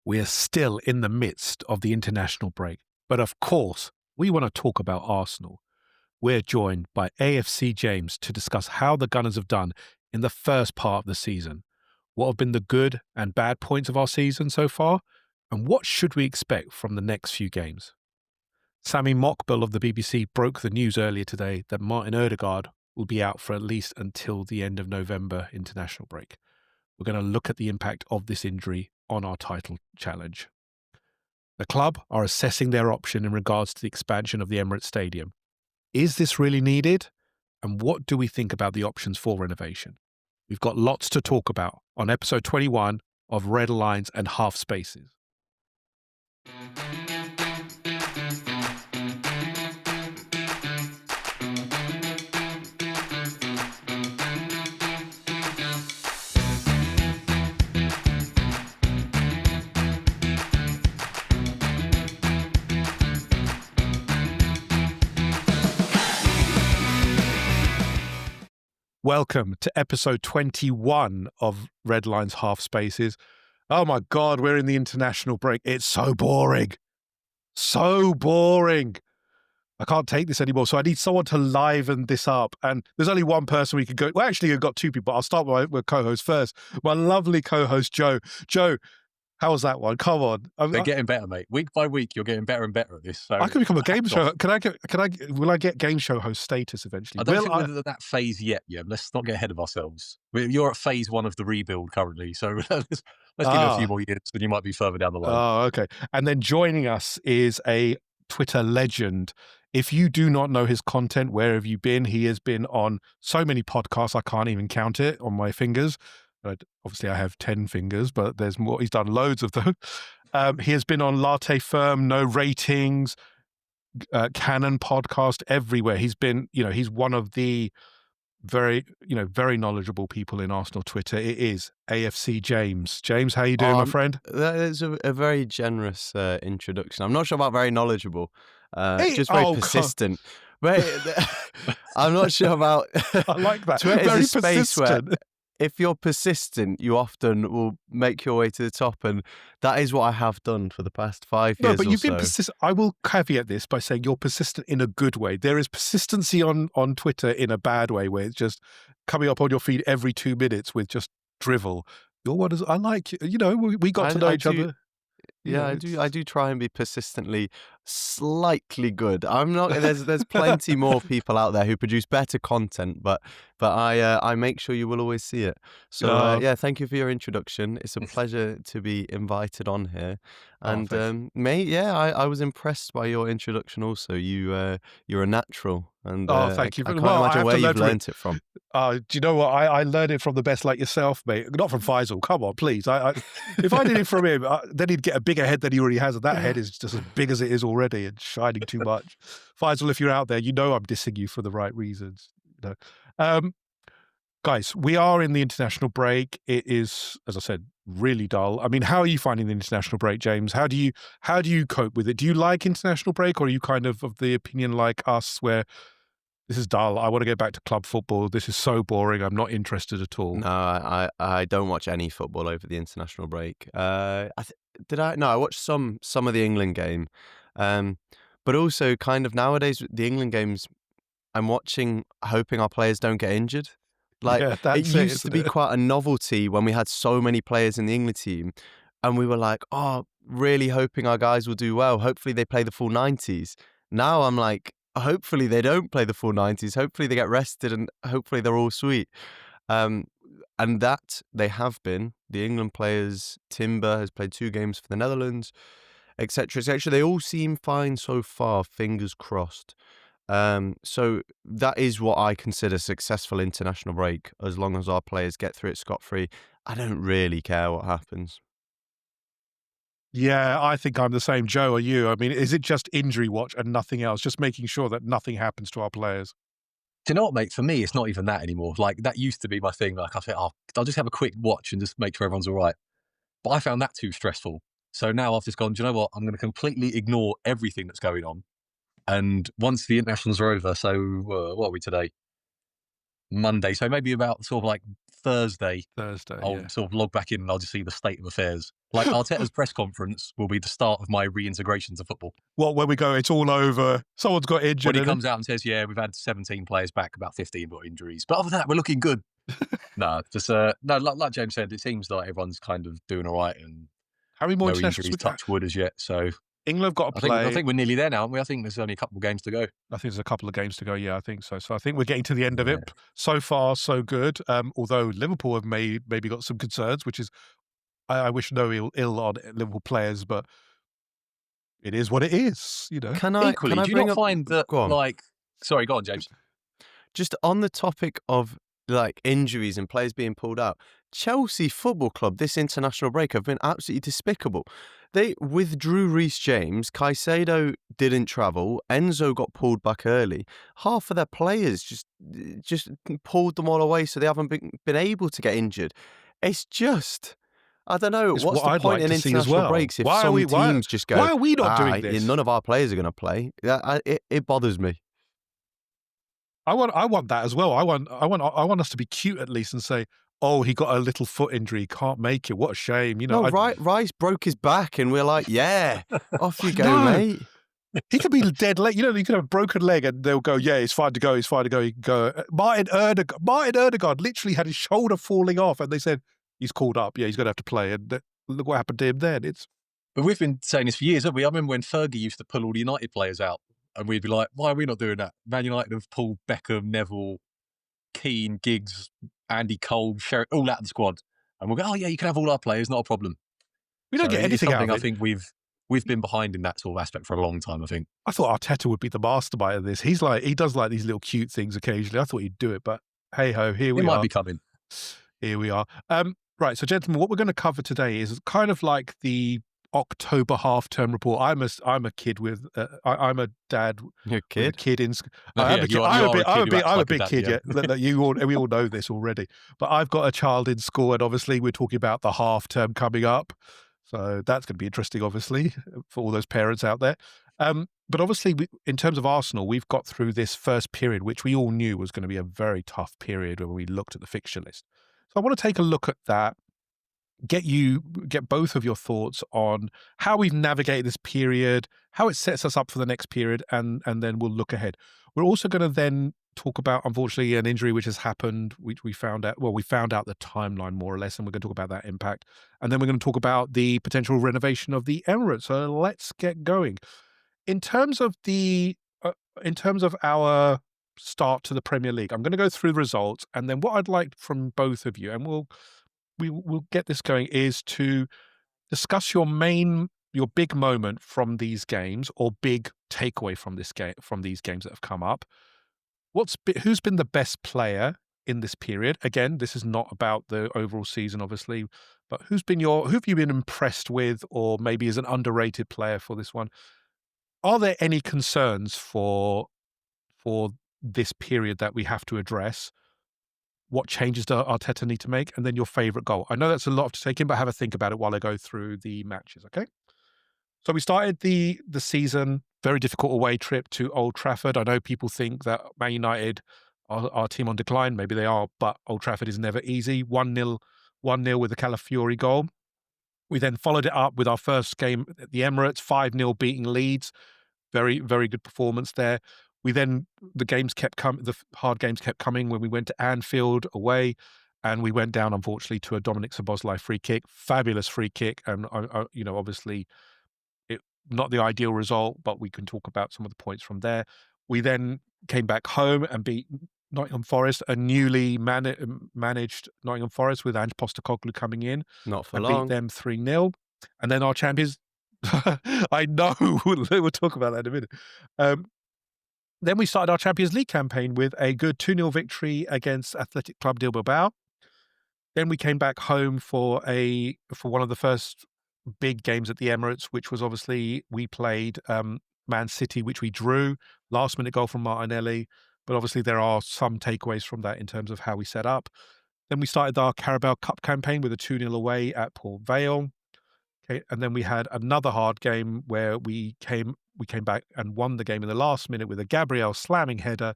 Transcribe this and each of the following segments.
We're still in the midst of the international break. But of course, we want to talk about Arsenal. We're joined by AFC James to discuss how the Gunners have done in the first part of the season. What have been the good and bad points of our season so far? And what should we expect from the next few games? Sami Mokbel of the BBC broke the news earlier today that Martin Odegaard will be out for at least until the end of November international break. We're going to look at the impact of this injury on our title challenge. The club are assessing their option in regards to the expansion of the Emirates Stadium. Is this really needed? And what do we think about the options for renovation? We've got lots to talk about on episode 21 of Red Lines and Half Spaces. Welcome to episode 21 of Red Lines Half Spaces. Oh my God, we're in the international break. It's so boring. So boring. I can't take this anymore. So I need someone to liven this up. And there's only one person we could go. Well, actually, we've got two people. I'll start with my co-host first. My lovely co-host, Joe. Joe, how was that one? Come on. They're getting better, mate. Week by week, you're getting better and better at this. So I could become a game show. Will I get game show host status eventually? I don't think we're at that phase yet. Yeah, let's not get ahead of ourselves. You're at phase one of the rebuild currently. So let's give you a few more years, then you might be further down the line. Oh, okay. And then joining us is a Twitter legend. If you do not know his content, where have you been? He has been on so many podcasts, I can't even count it on my fingers. Obviously, I have 10 fingers, but there's more. He's done loads of them. He has been on Latte Firm, No Ratings, Canon podcast, everywhere. He's been, he's one of the very knowledgeable people in Arsenal Twitter. It is AFC James. James, how you doing, my friend? That is a very generous introduction. I'm not sure about very knowledgeable, just very persistent. I'm not sure about. I like that. Twitter very is a space persistent. where if you're persistent, you often will make your way to the top, and that is what I have done for the past 5 years. No, but you've been so. persistent. I will caveat this by saying you're persistent in a good way. There is persistency on Twitter in a bad way, where it's just coming up on your feed every 2 minutes with just drivel. Your one is, I like, we got to know each other. Yeah, I do try and be persistently slightly good. I'm not. There's plenty more people out there who produce better content, but I make sure you will always see it. So thank you for your introduction. It's a pleasure to be invited on here. And mate, I was impressed by your introduction. Also, you're a natural. And thank you. I can't imagine where you've learnt it from. Do you know what? I learned it from the best like yourself, mate. Not from Faisal. Come on, please. If I did it from him, then he'd get a bigger head than he already has, and that head is just as big as it is already and shining too much. Faisal, if you're out there, I'm dissing you for the right reasons. Guys, we are in the international break. It is, as I said, really dull. I mean, how are you finding the international break, James? How do you cope with it? Do you like international break, or are you kind of the opinion like us where this is dull, I want to get back to club football, this is so boring, I'm not interested at all? No, I don't watch any football over the international break. I watched some of the England game, but also kind of nowadays the England games I'm watching hoping our players don't get injured. It used to be quite a novelty when we had so many players in the England team, and we were like, really hoping our guys will do well. Hopefully they play the full 90s. Now I'm like, hopefully they don't play the full 90s. Hopefully they get rested, and hopefully they're all sweet. And that they have been. The England players, Timber has played 2 games for the Netherlands, etc., etc. They all seem fine so far, fingers crossed. So that is what I consider successful international break. As long as our players get through it scot-free, I don't really care what happens. Yeah, I think I'm the same. Joe, are you? I mean, is it just injury watch and nothing else? Just making sure that nothing happens to our players? Do you know what, mate? For me, it's not even that anymore. Like, that used to be my thing. Like, I think, I'll just have a quick watch and just make sure everyone's all right. But I found that too stressful. So now I've just gone, do you know what? I'm going to completely ignore everything that's going on. And once the internationals are over, so what are we today? Monday. So maybe about sort of like Thursday, Thursday, I'll yeah. sort of log back in and I'll just see the state of affairs. Like Arteta's press conference will be the start of my reintegration to football. What, when we go, it's all over. Someone's got When injured, he and comes out and says, "Yeah, we've had 17 players back, about 15 got injuries, but other than that, we're looking good." No, just no. Like James said, it seems like everyone's kind of doing all right, and how many more no internationals injuries. we got? Touch wood as yet. So England have got to I play. think we're nearly there now, aren't we? I think there's only a couple of games to go. I think there's a couple of games to go. Yeah, I think so. So I think we're getting to the end of Yeah. it. So far, so good. Although Liverpool have maybe got some concerns, which is I wish no ill on Liverpool players, but it is what it is. You know. Equally, Can I do you bring not up? find that Go on. like? Sorry, go on, James. Just on the topic of like injuries and players being pulled out, Chelsea Football Club this international break have been absolutely despicable. They withdrew Reece James, Caicedo didn't travel, Enzo got pulled back early. Half of their players just pulled them all away, so they haven't been able to get injured. It's just. I don't know. It's What's what the I'd point like in to see as international well. breaks if Why are some we? teams just go, Why are we not doing yeah, this? none of our players are going to play? It bothers me. I want that as well. I want us to be cute at least and say, "Oh, he got a little foot injury, can't make it. What a shame." You know, No, Rice broke his back, and we're like, yeah, off you I go, know. mate. He could be dead leg. You know, you could have a broken leg and they'll go, "Yeah, it's fine to go. It's fine to go." He can go. Martin Erdegaard literally had his shoulder falling off, and they said he's called up. Yeah, he's going to have to play. And look what happened to him then. It's But we've been saying this for years, haven't we? I remember when Fergie used to pull all the United players out, and we'd be like, "Why are we not doing that?" Man United have pulled Beckham, Neville, Keane, Giggs, Andy Cole, all out of the squad, and we'll go, "Oh yeah, you can have all our players, not a problem." we don't So get it's anything out something of I it. think we've been behind in that sort of aspect for a long time. I think I thought Arteta would be the mastermind of this. He does like these little cute things occasionally. I thought he'd do it, but hey ho, here it we might are. be coming. Here we are. Right, so gentlemen, what we're going to cover today is kind of like the October half-term report. I'm a kid with I'm a dad You're a with a kid? kid in. Yeah, you are a kid who acts I'm a like a big dad. kid. Yeah, Yeah, we all know this already. But I've got a child in school, and obviously we're talking about the half-term coming up. So that's going to be interesting, obviously, for all those parents out there. But obviously, in terms of Arsenal, we've got through this first period, which we all knew was going to be a very tough period when we looked at the fixture list. So I want to take a look at that, get both of your thoughts on how we've navigated this period, how it sets us up for the next period, and then we'll look ahead. We're also going to then talk about, unfortunately, an injury which has happened, which we found out. Well, we found out the timeline more or less, and we're going to talk about that impact. And then we're going to talk about the potential renovation of the Emirates. So let's get going. In terms of in terms of our start to the Premier League, I'm going to go through the results, and then what I'd like from both of you, and we'll get this going, is to discuss your big moment from these games or big takeaway from these games that have come up. Who's been the best player in this period? Again, this is not about the overall season, obviously, but who have you been impressed with, or maybe is an underrated player for this one? Are there any concerns for this period that we have to address? What changes does Arteta need to make? And then your favourite goal. I know that's a lot to take in, but have a think about it while I go through the matches, okay? So we started the season, very difficult away trip to Old Trafford. I know people think that Man United are our team on decline. Maybe they are, but Old Trafford is never easy. 1-0 with the Calafiori goal. We then followed it up with our first game at the Emirates, 5-0 beating Leeds. Very, very good performance there. The hard games kept coming when we went to Anfield away, and we went down, unfortunately, to a Dominic Szoboszlai free kick. Fabulous free kick, and obviously, it not the ideal result, but we can talk about some of the points from there. We then came back home and beat Nottingham Forest, a newly managed Nottingham Forest with Ange Postecoglou coming in, Not for and beat long. them 3-0. And then our champions, I know, we'll talk about that in a minute. Then we started our Champions League campaign with a good 2-0 victory against Athletic Club de Bilbao. Then we came back home for one of the first big games at the Emirates, which was obviously we played Man City, which we drew. Last minute goal from Martinelli. But obviously there are some takeaways from that in terms of how we set up. Then we started our Carabao Cup campaign with a 2-0 away at Port Vale. Okay, and then we had another hard game where we came back and won the game in the last minute with a Gabriel slamming header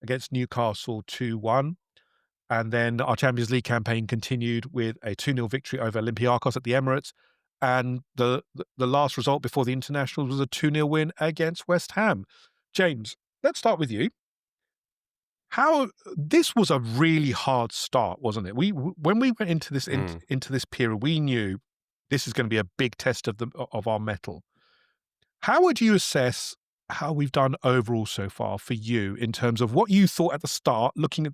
against Newcastle 2-1. And then our Champions League campaign continued with a 2-0 victory over Olympiacos at the Emirates. And the last result before the internationals was a 2-0 win against West Ham. James, let's start with you. How this was a really hard start, wasn't it? When we went into Mm. into this period, we knew this is going to be a big test of our mettle. How would you assess how we've done overall so far for you in terms of what you thought at the start, looking at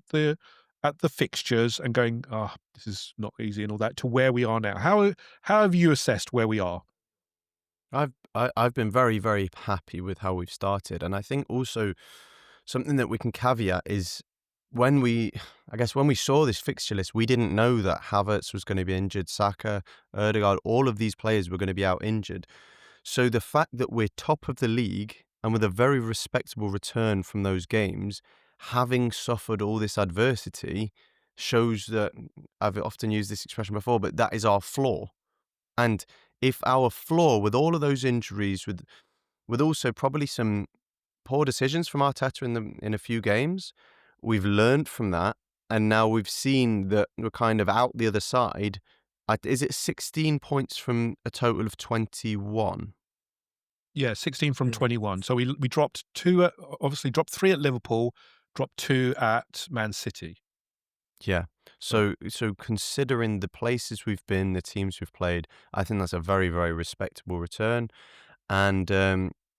the fixtures and going, "Oh, this is not easy," and all that, to where we are now? How have you assessed where we are? I've been very, very happy with how we've started, and I think also something that we can caveat is when we, I guess, when we saw this fixture list, we didn't know that Havertz was going to be injured, Saka, Erdegaard, all of these players were going to be out injured. So the fact that we're top of the league and with a very respectable return from those games, having suffered all this adversity, shows that I've often used this expression before, but that is our flaw. And if our flaw, with all of those injuries, with also probably some poor decisions from Arteta in a few games, we've learned from that, and now we've seen that we're kind of out the other side. Is it 16 points from a total of 21? Yeah, 16 from Mm. 21. So we dropped 2 at, obviously dropped 3 at Liverpool, dropped 2 at Man City. Yeah. So So considering the places we've been, the teams we've played, I think that's a very, very respectable return. And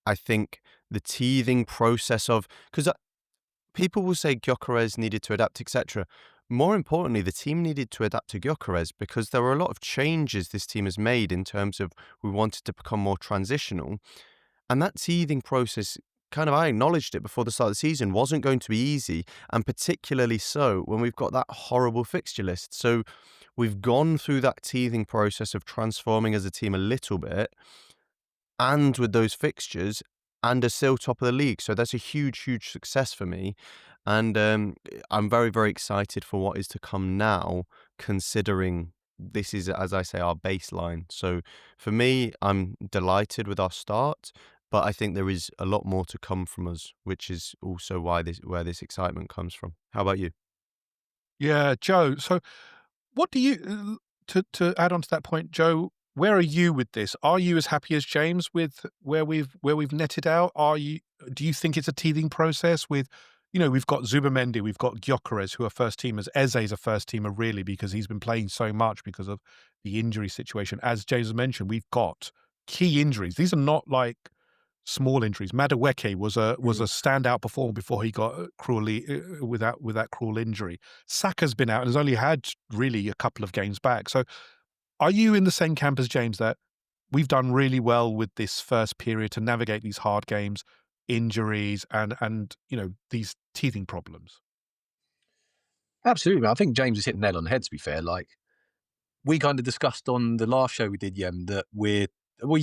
I think the teething process of, because people will say Gyökeres needed to adapt, etc. More importantly, the team needed to adapt to Gyökeres because there were a lot of changes this team has made in terms of we wanted to become more transitional. And that teething process, kind of, I acknowledged it before the start of the season, wasn't going to be easy. And particularly so when we've got that horrible fixture list. So we've gone through that teething process of transforming as a team a little bit and with those fixtures and are still top of the league. So that's a huge, huge success for me. And I'm very, very excited for what is to come now, considering this is, as I say, our baseline. So for me, I'm delighted with our start, but I think there is a lot more to come from us, which is also where this excitement comes from. How about you? yeah, Joe. So what do you to add on to that point, Joe, where are you with this? Are you as happy as James with where we've netted out? Do you think it's a teething process with, we've got Zubimendi, we've got Gyökeres, who are first teamers. Eze's a first teamer really because he's been playing so much because of the injury situation. As James mentioned, we've got key injuries. These are not like small injuries. Madueke was a Mm. standout performer before he got cruelly with that cruel injury. Saka's been out and has only had really a couple of games back. So, are you in the same camp as James that we've done really well with this first period to navigate these hard games, injuries, and these teething problems? Absolutely. I think James has hit the nail on the head, to be fair. Like, we kind of discussed on the last show we did, Yem, that we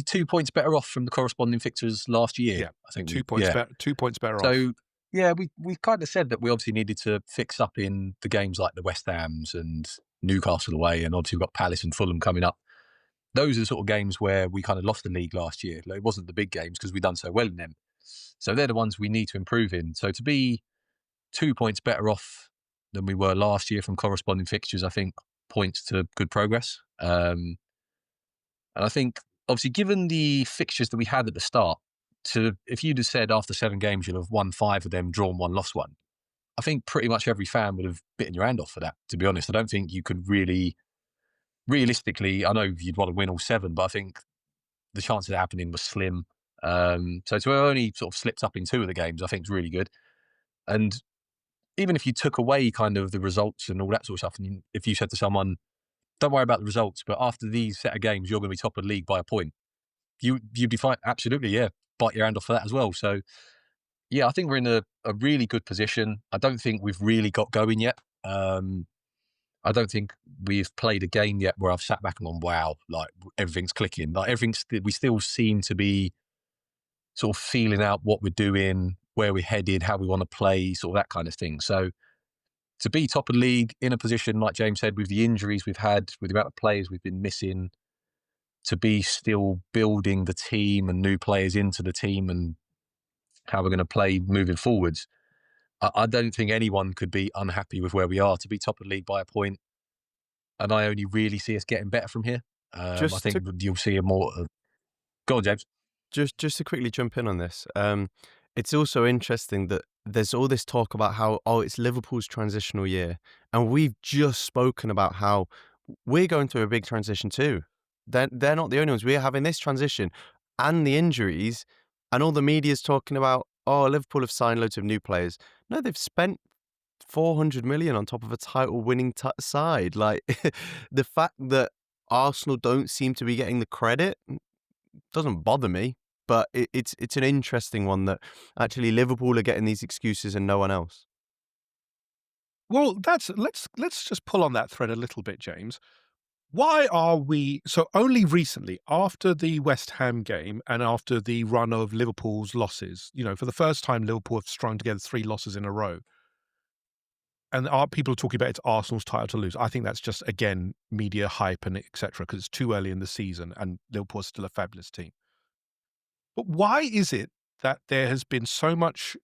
2 points better off from the corresponding fixtures last year. Yeah, I think 2 points yeah. better. 2 points better off. So yeah, we kind of said that we obviously needed to fix up in the games like the West Hams and Newcastle away, and obviously we've got Palace and Fulham coming up. Those are the sort of games where we kind of lost the league last year. Like, it wasn't the big games because we've done so well in them. So they're the ones we need to improve in. So to be 2 points better off than we were last year from corresponding fixtures, I think points to good progress. And I think, obviously, given the fixtures that we had at the start, if you'd have said after 7 games you'll have won 5 of them, drawn 1, lost 1, I think pretty much every fan would have bitten your hand off for that, to be honest. I don't think you could really, realistically, I know you'd want to win all 7, but I think the chance of it happening was slim. So to have only sort of slipped up in 2 of the games, I think is really good. And even if you took away kind of the results and all that sort of stuff, and if you said to someone, don't worry about the results, but after these set of games, you're going to be top of the league by a point, you'd be fine. Absolutely, yeah. Bite your hand off for that as well. So yeah, I think we're in a really good position. I don't think we've really got going yet. I don't think we've played a game yet where I've sat back and gone, wow, like everything's clicking. Like we still seem to be sort of feeling out what we're doing, where we're headed, how we want to play, sort of that kind of thing. So to be top of the league in a position, like James said, with the injuries we've had, with the amount of players we've been missing, to be still building the team and new players into the team and how we're going to play moving forwards, I don't think anyone could be unhappy with where we are. To be top of the league by a point, and I only really see us getting better from here. I Just to think you'll see a more. Go on, James. just to quickly jump in on this, it's also interesting that there's all this talk about how, oh, it's Liverpool's transitional year, and we've just spoken about how we're going through a big transition too. They're not the only ones. We're having this transition and the injuries, and all the media's talking about, oh, Liverpool have signed loads of new players. No, they've spent 400 million on top of a title-winning side. Like the fact that Arsenal don't seem to be getting the credit doesn't bother me, but it's an interesting one that actually Liverpool are getting these excuses and no one else. Well, that's let's just pull on that thread a little bit, James. Why are we so only recently, after the West Ham game and after the run of Liverpool's losses, for the first time, Liverpool have strung together 3 losses in a row, and are people talking about it's Arsenal's title to lose? I think that's just, again, media hype and et cetera, 'cause it's too early in the season and Liverpool is still a fabulous team. But why is it that there has been so much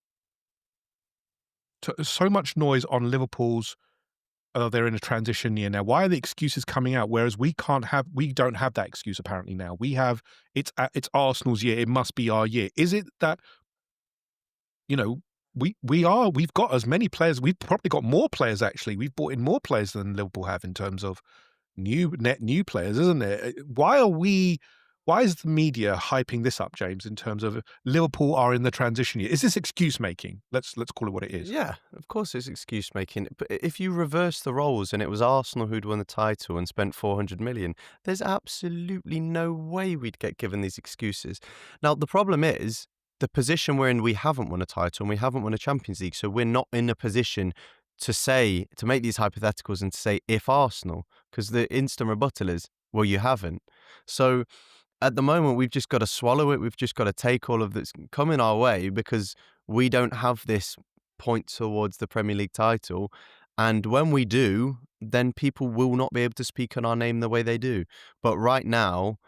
noise on Liverpool's, they're in a transition year now. Why are the excuses coming out? Whereas we don't have that excuse apparently now. We have it's Arsenal's year. It must be our year. Is it that you know we've got as many players. We've probably got more players actually. We've brought in more players than Liverpool have in terms of new players, isn't it? Why are we? Why is the media hyping this up, James? In terms of Liverpool are in the transition year, is this excuse making? Let's call it what it is. Yeah, of course it's excuse making. But if you reverse the roles and it was Arsenal who'd won the title and spent 400 million, there's absolutely no way we'd get given these excuses. Now, the problem is the position we're in, we haven't won a title and we haven't won a Champions League. So we're not in a position to make these hypotheticals and to say if Arsenal, because the instant rebuttal is, well, you haven't. So at the moment, we've just got to swallow it. We've just got to take all of that's coming our way because we don't have this point towards the Premier League title. And when we do, then people will not be able to speak on our name the way they do. But right now,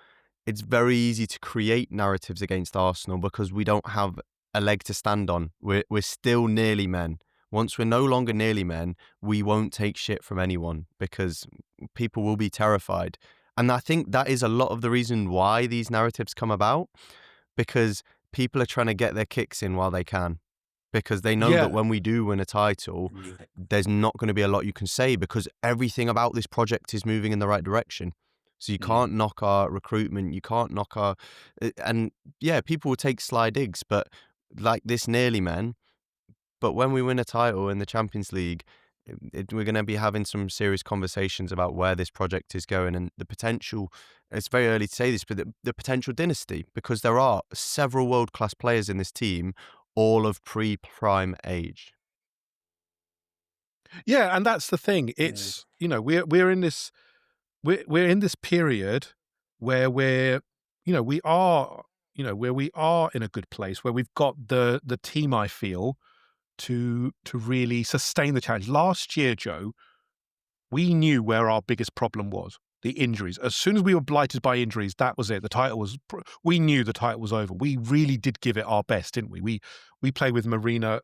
it's very easy to create narratives against Arsenal because we don't have a leg to stand on. We're still nearly men. Once we're no longer nearly men, we won't take shit from anyone because people will be terrified. And I think that is a lot of the reason why these narratives come about, because people are trying to get their kicks in while they can. Because they know that Yeah, when we do win a title, there's not going to be a lot you can say because everything about this project is moving in the right direction. So you can't knock our recruitment, you can't knock our, and yeah, people will take sly digs, but like this nearly men. But when we win a title in the Champions League, we're going to be having some serious conversations about where this project is going and the potential. It's very early to say this, but the potential dynasty, because there are several world-class players in this team, all of pre-prime age. yeah, and that's the thing. It's we're in this period where we are where we are in a good place where we've got the team, I feel, to really sustain the challenge. Last year, Joe, we knew where our biggest problem was: the injuries. As soon as we were blighted by injuries, that was it. The title was. We knew the title was over. We really did give it our best, didn't we? We played with Marino,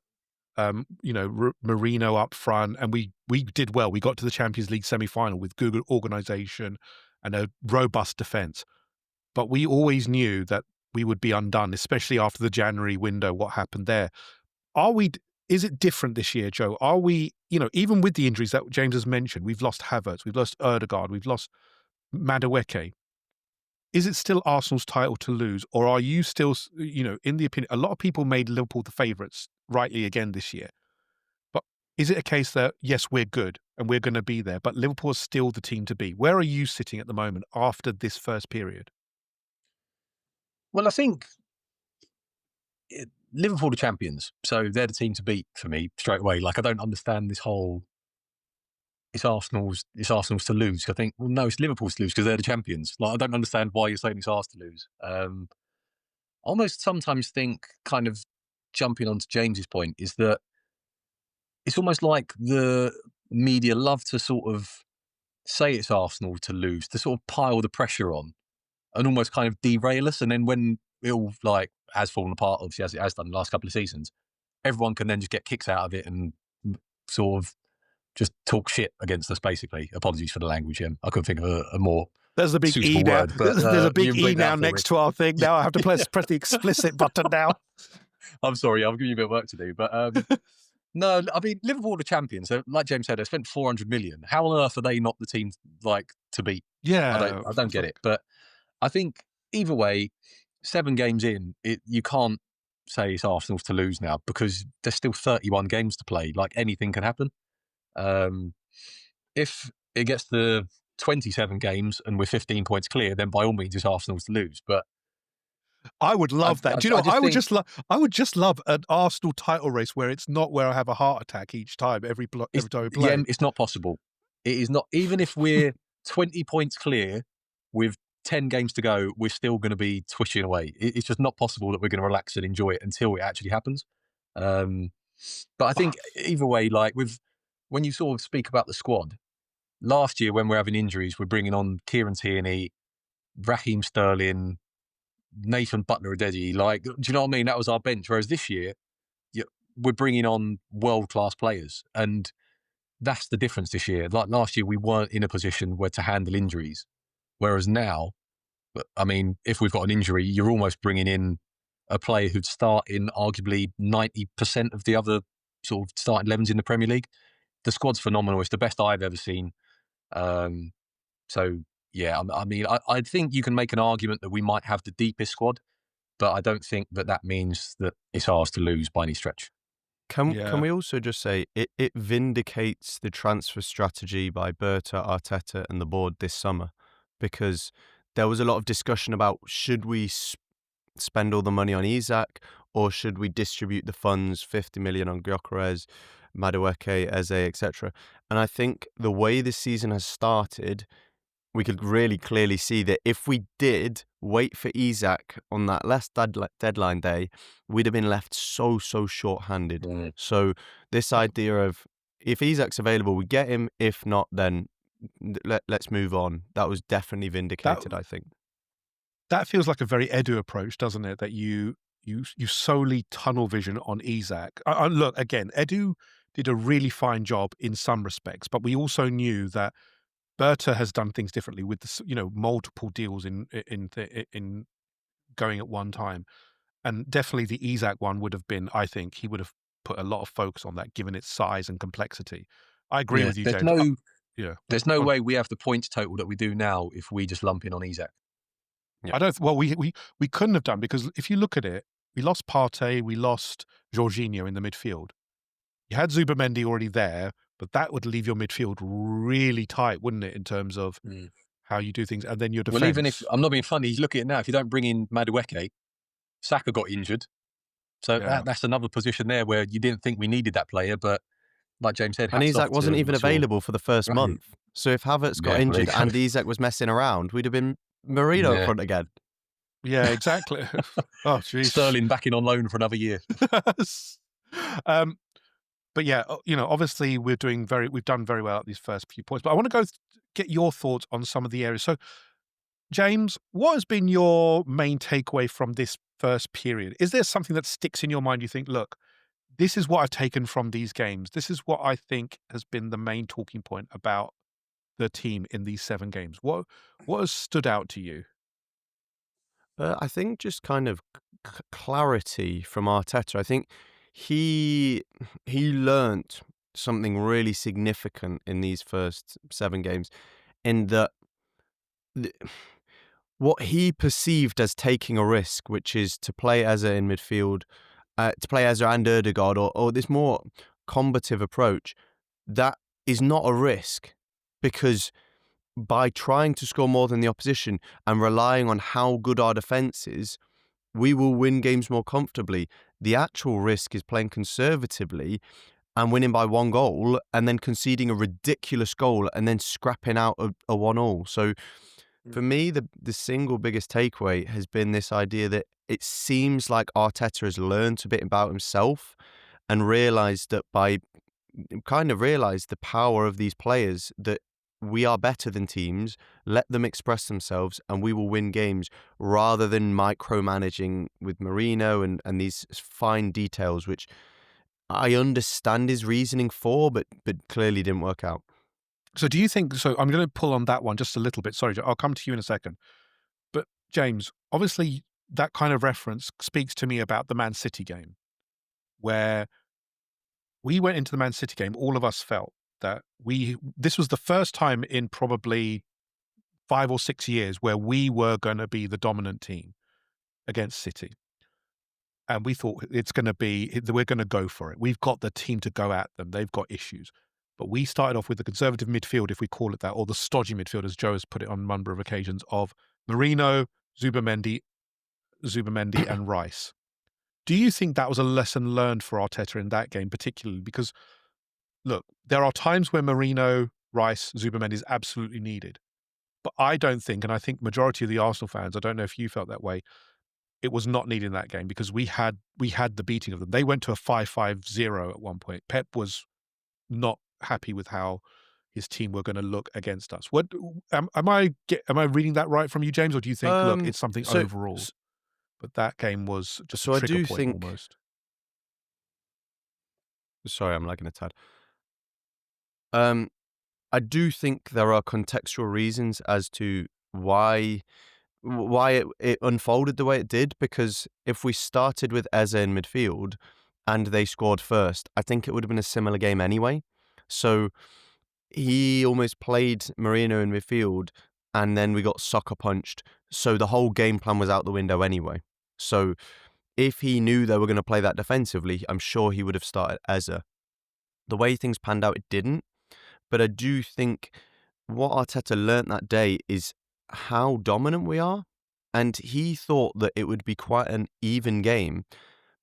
Marino up front, and we did well. We got to the Champions League semi-final with good organisation and a robust defence. But we always knew that we would be undone, especially after the January window. What happened there? Are we? Is it different this year, Joe? Are we? Even with the injuries that James has mentioned, we've lost Havertz, we've lost Erdegaard, we've lost Madueke. Is it still Arsenal's title to lose, or are you still, in the opinion, a lot of people made Liverpool the favourites rightly again this year. But is it a case that, yes, we're good and we're going to be there, but Liverpool is still the team to beat? Where are you sitting at the moment after this first period? Well, I think Liverpool are champions, so they're the team to beat for me straight away. Like I don't understand this whole it's Arsenal's to lose. I think, well, no, it's Liverpool's to lose because they're the champions. Like I don't understand why you're saying it's ours to lose. Almost sometimes think, kind of jumping onto James's point, is that it's almost like the media love to sort of say it's Arsenal to lose, to sort of pile the pressure on and almost kind of derail us. And then when it all like has fallen apart, obviously as it has done the last couple of seasons, everyone can then just get kicks out of it and sort of just talk shit against us, basically. Apologies for the language, I couldn't think of a more There's a big E suitable now. word, but There's a you big can E bleep that now out for me. next to our thing. Now I have to press the explicit button now. I'm sorry, I'll give you a bit of work to do. But no, I mean, Liverpool are the champions. Like James said, they spent 400 million. How on earth are they not the team like to beat? Yeah. I don't get it. But I think either way, 7 games in, you can't say it's Arsenal's to lose now because there's still 31 games to play. Like anything can happen. Um, if it gets to 27 games and we're 15 points clear, then by all means it's Arsenal's to lose. But I would love that. Do you know I what? just think I would just love an Arsenal title race where it's not where I have a heart attack each time, every time we play. it's not possible. It is not. Even if we're 20 points clear with 10 games to go, we're still going to be twitching away. It's just not possible that we're going to relax and enjoy it until it actually happens. Um, but I think either way, like when you sort of speak about the squad, last year when we're having injuries, we're bringing on Kieran Tierney, Raheem Sterling, Nathan Butler-Adedi. Like, do you know what I mean? That was our bench. Whereas this year, we're bringing on world-class players, and that's the difference this year. Like last year, we weren't in a position where to handle injuries, whereas now, I mean, if we've got an injury, you're almost bringing in a player who'd start in arguably 90% of the other sort of starting 11s in the Premier League. The squad's phenomenal. It's the best I've ever seen. Um, so yeah, I mean, I think you can make an argument that we might have the deepest squad, but I don't think that means that it's ours to lose by any stretch. Can Yeah. we also just say it vindicates the transfer strategy by Berta, Arteta, and the board this summer, because there was a lot of discussion about should we spend all the money on Isak or should we distribute the funds, 50 million on Gyökeres, Madueke, Eze, etc. And I think the way this season has started, we could really clearly see that if we did wait for Isak on that last deadline day, we'd have been left so short-handed. Mm. So this idea of if Isak's available, we get him. If not, then let's move on. That was definitely vindicated, I think. That feels like a very Edu approach, doesn't it? That you solely tunnel vision on Isak. Look, again, Edu did a really fine job in some respects, but we also knew that Berta has done things differently with the, multiple deals in going at one time, and definitely the Isak one would have been. I think he would have put a lot of focus on that, given its size and complexity. I agree Yeah, with you, James. Yeah, there's no way we have the points total that we do now if we just lump in on Isak. Yeah. I don't. Well, we couldn't have done, because if you look at it, we lost Partey, we lost Jorginho in the midfield. You had Zubimendi already there, but that would leave your midfield really tight, wouldn't it, in terms of how you do things, and then your defense. Well, even if I'm not being funny, look at it now. If you don't bring in Madueke, Saka got injured, so Yeah. that's another position there where you didn't think we needed that player, but like James said, And hats Isak off wasn't to even sort of- available for the first Right. month. So if Havertz got Yeah, injured exactly. and Isak was messing around, we'd have been Marino up Yeah. front again. Yeah, exactly. Oh, jeez. Sterling back in on loan for another year. But yeah, obviously we've done very well at these first few points. But I want to get your thoughts on some of the areas. So, James, what has been your main takeaway from this first period? Is there something that sticks in your mind? You think, look, this is what I've taken from these games. This is what I think has been the main talking point about the team in these 7 games. What has stood out to you? I think just kind of clarity from Arteta. I think he learnt something really significant in these first 7 games, in that what he perceived as taking a risk, which is to play Eze in midfield, to play Eze and Erdegaard, or this more combative approach, that is not a risk, because by trying to score more than the opposition and relying on how good our defence is, we will win games more comfortably. The actual risk is playing conservatively and winning by 1 goal and then conceding a ridiculous goal and then scrapping out a 1-1. So for me, the single biggest takeaway has been this idea that it seems like Arteta has learned a bit about himself and realised the power of these players, that we are better than teams, let them express themselves and we will win games, rather than micromanaging with Marino and these fine details, which I understand his reasoning for, but clearly didn't work out. So do you think, so I'm going to pull on that one just a little bit. Sorry, I'll come to you in a second. But James, obviously that kind of reference speaks to me about the Man City game, where we went into the Man City game, all of us felt that this was the first time in probably 5 or 6 years where we were gonna be the dominant team against City. And we thought it's gonna be we're gonna go for it. We've got the team to go at them. They've got issues. But we started off with the conservative midfield, if we call it that, or the stodgy midfield, as Joe has put it on a number of occasions, of Marino, Zubimendi, and Rice. Do you think that was a lesson learned for Arteta in that game particularly? Because, look, there are times where Marino, Rice, Zubimendi is absolutely needed. But I don't think, and I think majority of the Arsenal fans, I don't know if you felt that way, it was not needed in that game because we had the beating of them. They went to a 5-5-0 at one point. Pep was not happy with how his team were gonna look against us. What am I reading that right from you, James, or do you think, look, Um, it's something so overall? But that game was just a so I trigger do point think. almost. Sorry, I'm lagging a tad. Um, I do think there are contextual reasons as to why it unfolded the way it did, because if we started with Eze in midfield and they scored first, I think it would have been a similar game anyway. So he almost played Marino in midfield and then we got sucker punched. So the whole game plan was out the window anyway. So if he knew they were going to play that defensively, I'm sure he would have started Eze. The way things panned out, it didn't. But I do think what Arteta learnt that day is how dominant we are. And he thought that it would be quite an even game.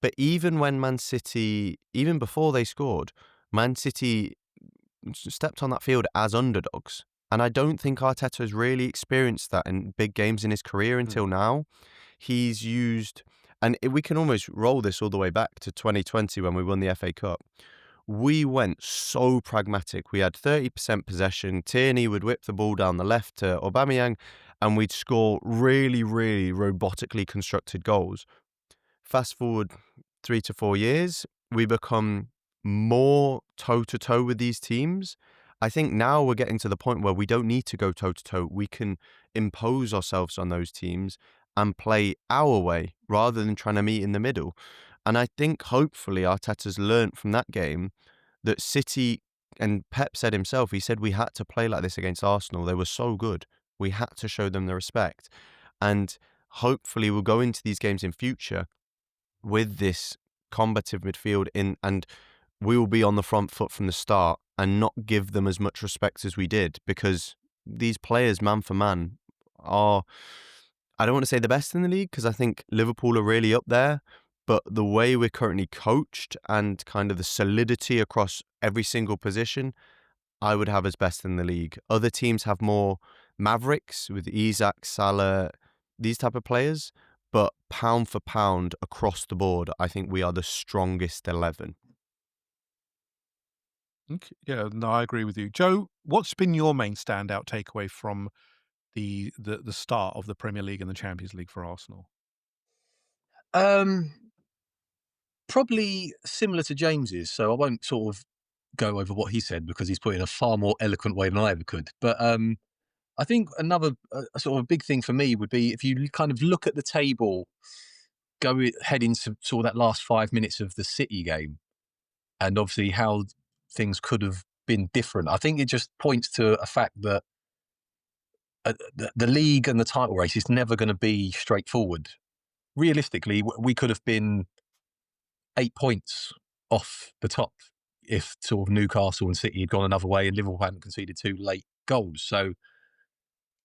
But even when Man City, even before they scored, Man City stepped on that field as underdogs. And I don't think Arteta has really experienced that in big games in his career Mm, until now. He's used, and we can almost roll this all the way back to 2020 when we won the FA Cup. We went so pragmatic. We had 30% possession. Tierney would whip the ball down the left to Aubameyang, and we'd score really, really robotically constructed goals. Fast forward 3 to 4 years, we become more toe-to-toe with these teams. I think now we're getting to the point where we don't need to go toe-to-toe. We can impose ourselves on those teams and play our way rather than trying to meet in the middle. And I think hopefully Arteta's learnt from that game that City, and Pep said himself, he said we had to play like this against Arsenal. They were so good. We had to show them the respect. And hopefully we'll go into these games in future with this combative midfield in, and we will be on the front foot from the start and not give them as much respect as we did, because these players, man for man, are, I don't want to say the best in the league because I think Liverpool are really up there, but the way we're currently coached and kind of the solidity across every single position, I would have as best in the league. Other teams have more mavericks with Isak, Salah, these type of players, but pound for pound across the board, I think we are the strongest 11. yeah, no, I agree with you. Joe, what's been your main standout takeaway from the start of the Premier League and the Champions League for Arsenal? Um, Probably similar to James's, so I won't sort of go over what he said because he's put it in a far more eloquent way than I ever could. But I think another a sort of big thing for me would be if you kind of look at the table, head into sort of that last 5 minutes of the City game, and obviously how things could have been different. I think it just points to a fact that the league and the title race is never going to be straightforward. Realistically, we could have been 8 points off the top if sort of Newcastle and City had gone another way and Liverpool hadn't conceded 2 late goals. So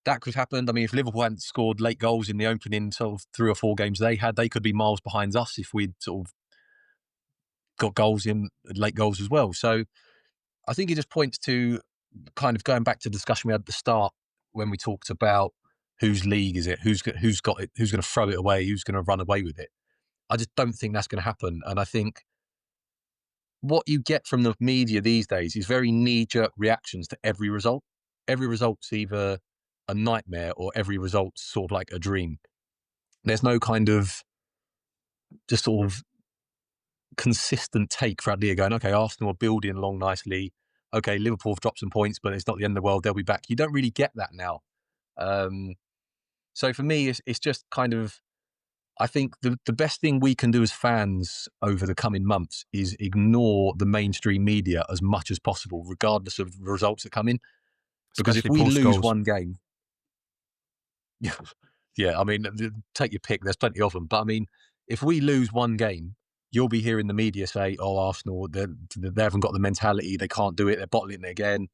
that could have happened. I mean, if Liverpool hadn't scored late goals in the opening sort of 3 or 4 games they had, they could be miles behind us if we'd sort of got goals in late goals as well. So I think it just points to kind of going back to the discussion we had at the start when we talked about whose league is it, who's got it, who's going to throw it away, who's going to run away with it. I just don't think that's going to happen. And I think what you get from the media these days is very knee-jerk reactions to every result. Every result's either a nightmare or every result's sort of like a dream. There's no kind of just sort of consistent take throughout the year, going, okay, Arsenal are building along nicely. Okay, Liverpool have dropped some points, but it's not the end of the world. They'll be back. You don't really get that now. Um, so for me, it's just kind of, I think the best thing we can do as fans over the coming months is ignore the mainstream media as much as possible, regardless of the results that come in. Because if especially we Paul lose Scholes. one game, yeah, yeah, I mean, take your pick. There's plenty of them, but I mean, if we lose one game, you'll be hearing the media say, "Oh, Arsenal, they haven't got the mentality. They can't do it. They're bottling it again."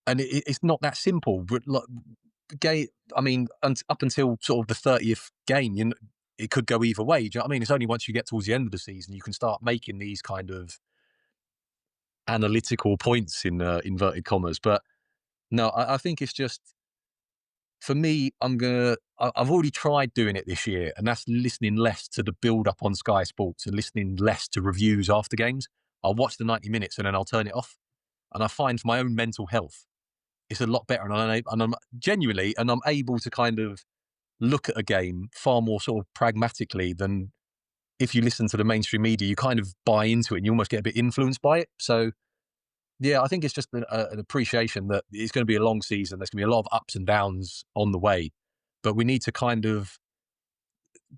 And it's not that simple. But like, I mean, up until sort of the 30th game, it could go either way. Do you know what I mean? It's only once you get towards the end of the season you can start making these kind of analytical points in inverted commas. But no, I think it's just for me. I've already tried doing it this year, and that's listening less to the build up on Sky Sports and listening less to reviews after games. I'll watch the 90 minutes and then I'll turn it off. And I find for my own mental health, it's a lot better. And I'm genuinely, and I'm able to kind of look at a game far more sort of pragmatically than if you listen to the mainstream media. You kind of buy into it and you almost get a bit influenced by it. So yeah, I think it's just an appreciation that it's going to be a long season. There's going to be a lot of ups and downs on the way, but we need to kind of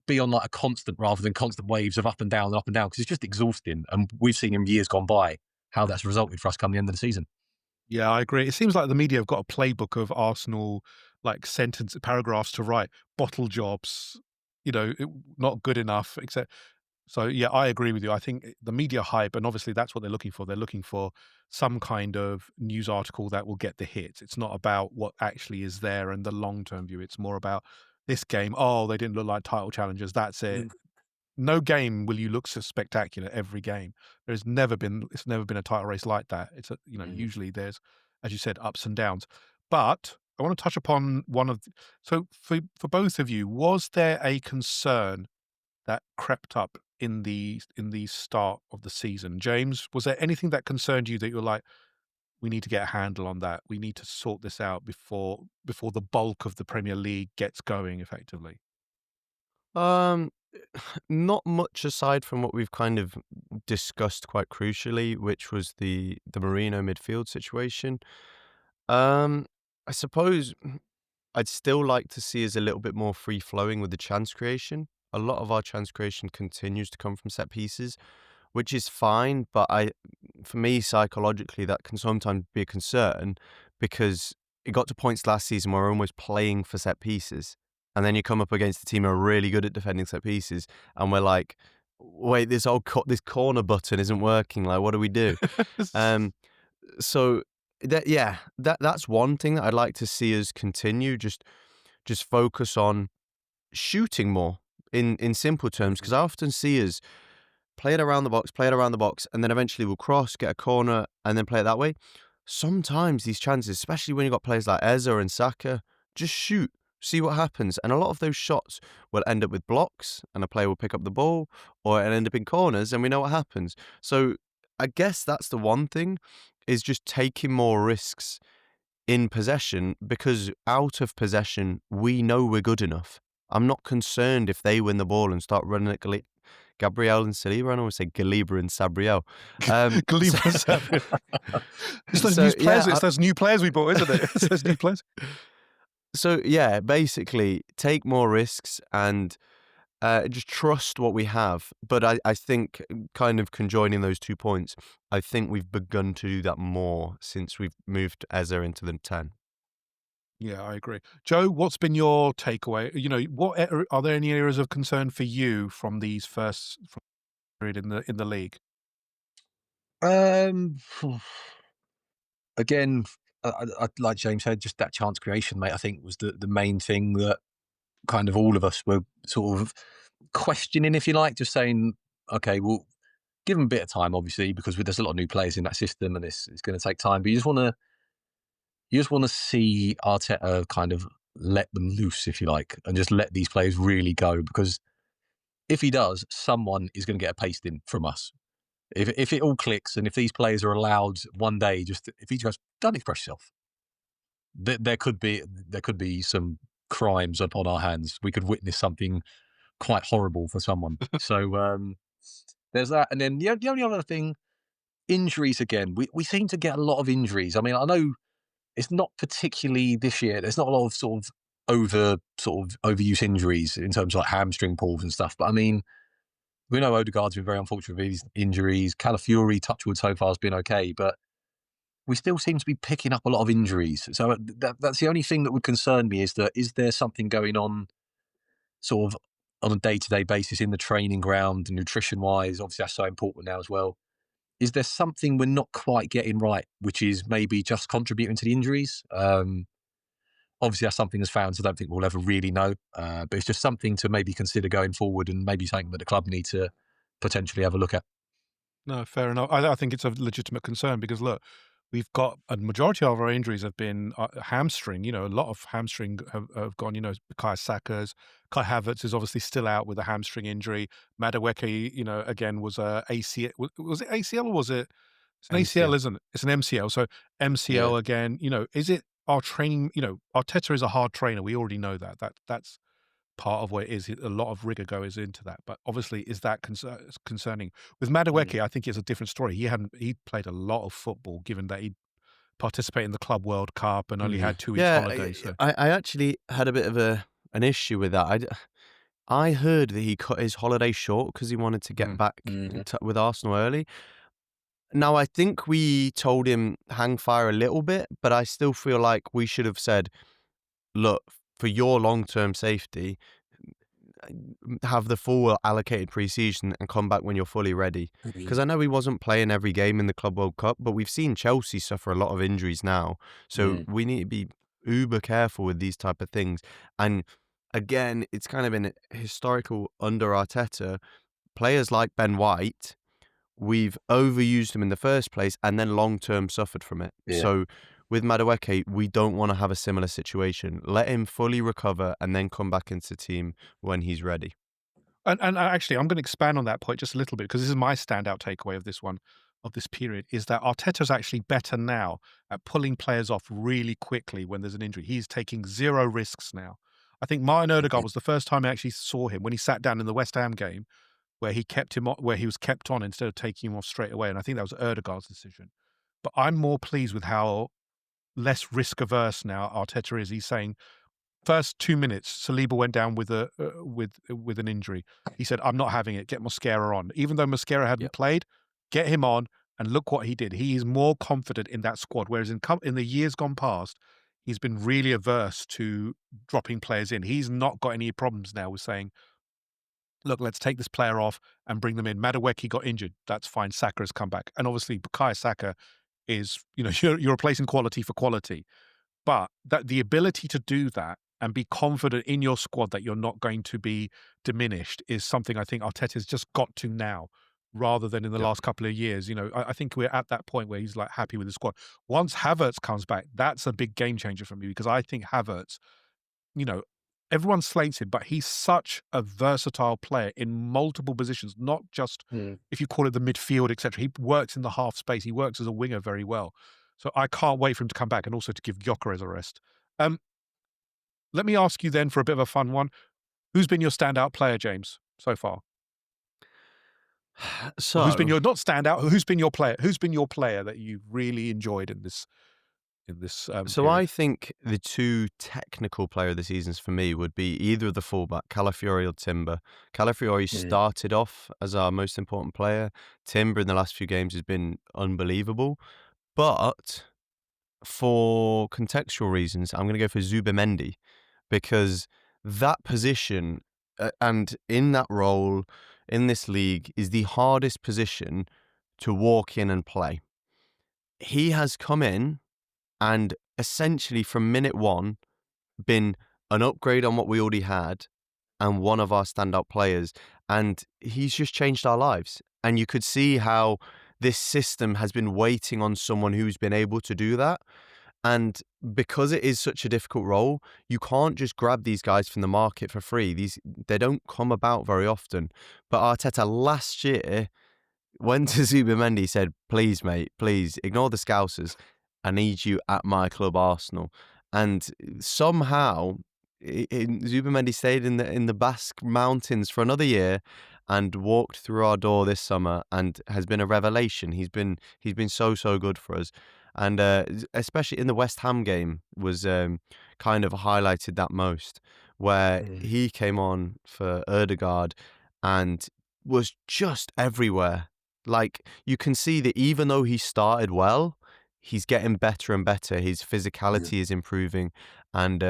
be on like a constant rather than constant waves of up and down because it's just exhausting. And we've seen in years gone by how that's resulted for us come the end of the season. Yeah, I agree. It seems like the media have got a playbook of Arsenal, like sentence paragraphs to write, bottle jobs, not good enough, etc. So yeah, I agree with you. I think the media hype, and obviously that's what they're looking for. They're looking for some kind of news article that will get the hits. It's not about what actually is there and the long term view. It's more about this game. Oh, they didn't look like title challengers. That's it. Mm, No game will you look so spectacular every game. It's never been a title race like that. mm. Usually there's, as you said, ups and downs. But I want to touch upon so for both of you, was there a concern that crept up in the start of the season? James, was there anything that concerned you that you're like, we need to get a handle on that. We need to sort this out before the bulk of the Premier League gets going effectively? Um, not much aside from what we've kind of discussed quite crucially, which was the Marino midfield situation. Um, I suppose I'd still like to see us a little bit more free flowing with the chance creation. A lot of our chance creation continues to come from set pieces, which is fine, but for me, psychologically, that can sometimes be a concern because it got to points last season where we're almost playing for set pieces. And then you come up against a team who are really good at defending set pieces, and we're like, wait, this corner button isn't working. Like, what do we do? Um, so that's one thing that I'd like to see us continue. Just focus on shooting more in simple terms, because I often see us play it around the box, and then eventually we'll cross, get a corner, and then play it that way. Sometimes these chances, especially when you've got players like Eza and Saka, just shoot, see what happens. And a lot of those shots will end up with blocks, and a player will pick up the ball, or it'll end up in corners, and we know what happens. So I guess that's the one thing, is just taking more risks in possession, because out of possession, we know we're good enough. I'm not concerned if they win the ball and start running at Gabriel and Saliba. I always say Galiba and Sabriel. So, Galibra Saville. It's those so yeah, It's those new players we bought, isn't it? It's those new players. so yeah, basically take more risks and just trust what we have. But I think kind of conjoining those 2 points, I think we've begun to do that more since we've moved Eza into the 10. Yeah, I agree. Joe, what's been your takeaway? Are there any areas of concern for you from these first from period in the league? Um, again, like James said, just that chance creation, mate. I think was the main thing that kind of all of us were sort of questioning, if you like, just saying, okay, well, give them a bit of time, obviously, because there's a lot of new players in that system, and it's going to take time. But you just want to see Arteta kind of let them loose, if you like, and just let these players really go. Because if he does, someone is going to get a pasting from us. If it all clicks, and if these players are allowed one day, just if he goes, don't express yourself, there could be some crimes upon our hands. We could witness something quite horrible for someone. So There's that, and then the only other thing, injuries again. We seem to get a lot of injuries. I mean, I know it's not particularly this year. There's not a lot of sort of overuse injuries in terms of like hamstring pulls and stuff. But I mean, we know Odegaard's been very unfortunate with his injuries. Calafiori, touchwood, so far has been okay, but we still seem to be picking up a lot of injuries. So that's the only thing that would concern me, is that is there something going on sort of on a day-to-day basis in the training ground, nutrition wise? Obviously, that's so important now as well. Is there something we're not quite getting right, which is maybe just contributing to the injuries? Obviously, that's something as fans I don't think we'll ever really know. But it's just something to maybe consider going forward, and maybe something that the club need to potentially have a look at. No, fair enough. I think it's a legitimate concern because look, we've got a majority of our injuries have been hamstring. A lot of hamstring have gone. Kai Saka's, Kai Havertz is obviously still out with a hamstring injury. Madueke, again was a ACL. Was it ACL or was it? It's an ACL, MCL. isn't it? It's an MCL. So Yeah. MCL again. Is it our training? Arteta is a hard trainer. We already know that. That's part of what it is. A lot of rigor goes into that. But obviously, is that concerning? With Mm. Madueke, I think it's a different story. He played a lot of football, given that he participated in the Club World Cup and only Mm. had 2 weeks Yeah, holiday. So I actually had a bit of an issue with that. I heard that he cut his holiday short because he wanted to get mm, back Mhm. with Arsenal early. Now, I think we told him hang fire a little bit, but I still feel like we should have said, look, for your long-term safety, have the full allocated pre-season and come back when you're fully ready. Because Mm. I know he wasn't playing every game in the Club World Cup, but we've seen Chelsea suffer a lot of injuries now. So Mm. we need to be uber careful with these type of things. And again, it's kind of been historical under Arteta. Players like Ben White, we've overused him in the first place and then long term suffered from it. Yeah. So with Madueke, we don't want to have a similar situation. Let him fully recover and then come back into the team when he's ready. and actually, I'm going to expand on that point just a little bit because this is my standout takeaway of this one, of this period, is that Arteta's actually better now at pulling players off really quickly when there's an injury. He's taking zero risks now. I think Martin Odegaard Mhm. was the first time I actually saw him when he sat down in the West Ham game, where he kept him on, where he was kept on instead of taking him off straight away. And I think that was Odegaard's decision. But I'm more pleased with how less risk averse now Arteta is. He's saying, first 2 minutes, Saliba went down with a with an injury. He said, "I'm not having it. Get Mosquera on." Even though Mosquera hadn't Yep. played, get him on and look what he did. He is more confident in that squad, whereas in the years gone past, he's been really averse to dropping players in. He's not got any problems now with saying, "Look, let's take this player off and bring them in." Madueke got injured. That's fine. Saka has come back. And obviously, Bukayo Saka is, you're replacing quality for quality. But that the ability to do that and be confident in your squad that you're not going to be diminished is something I think Arteta's just got to now, rather than in the Yep. last couple of years. I think we're at that point where he's like happy with the squad. Once Havertz comes back, that's a big game changer for me because I think Havertz, you know, everyone slates him, but he's such a versatile player in multiple positions, not just Mm. if you call it the midfield, etc. He works in the half space. He works as a winger very well. So I can't wait for him to come back and also to give Gyökeres a rest. Um, Let me ask you then for a bit of a fun one. Who's been your standout player, James, so far? Or who's been So, your not standout? Who's been your player? Who's been your player that you've really enjoyed in this so period? I think the two technical player of the seasons for me would be either of the fullback, Calafiori or Timber. Calafiori Mm. started off as our most important player. Timber in the last few games has been unbelievable. But for contextual reasons, I'm going to go for Zubimendi because that position and in that role in this league is the hardest position to walk in and play. He has come in and essentially from minute one been an upgrade on what we already had and one of our standout players. And he's just changed our lives. And you could see how this system has been waiting on someone who's been able to do that. And because it is such a difficult role, you can't just grab these guys from the market for free. They don't come about very often. But Arteta last year went to Zubimendi, said, "Please, mate, please ignore the Scousers. I need you at my club, Arsenal." And somehow, Zubimendi stayed in the Basque Mountains for another year, and walked through our door this summer and has been a revelation. He's been so good for us, and especially in the West Ham game was kind of highlighted that most, where Mm. he came on for Erdegaard and was just everywhere. Like, you can see that even though he started well, he's getting better and better. His Yeah. physicality is improving, and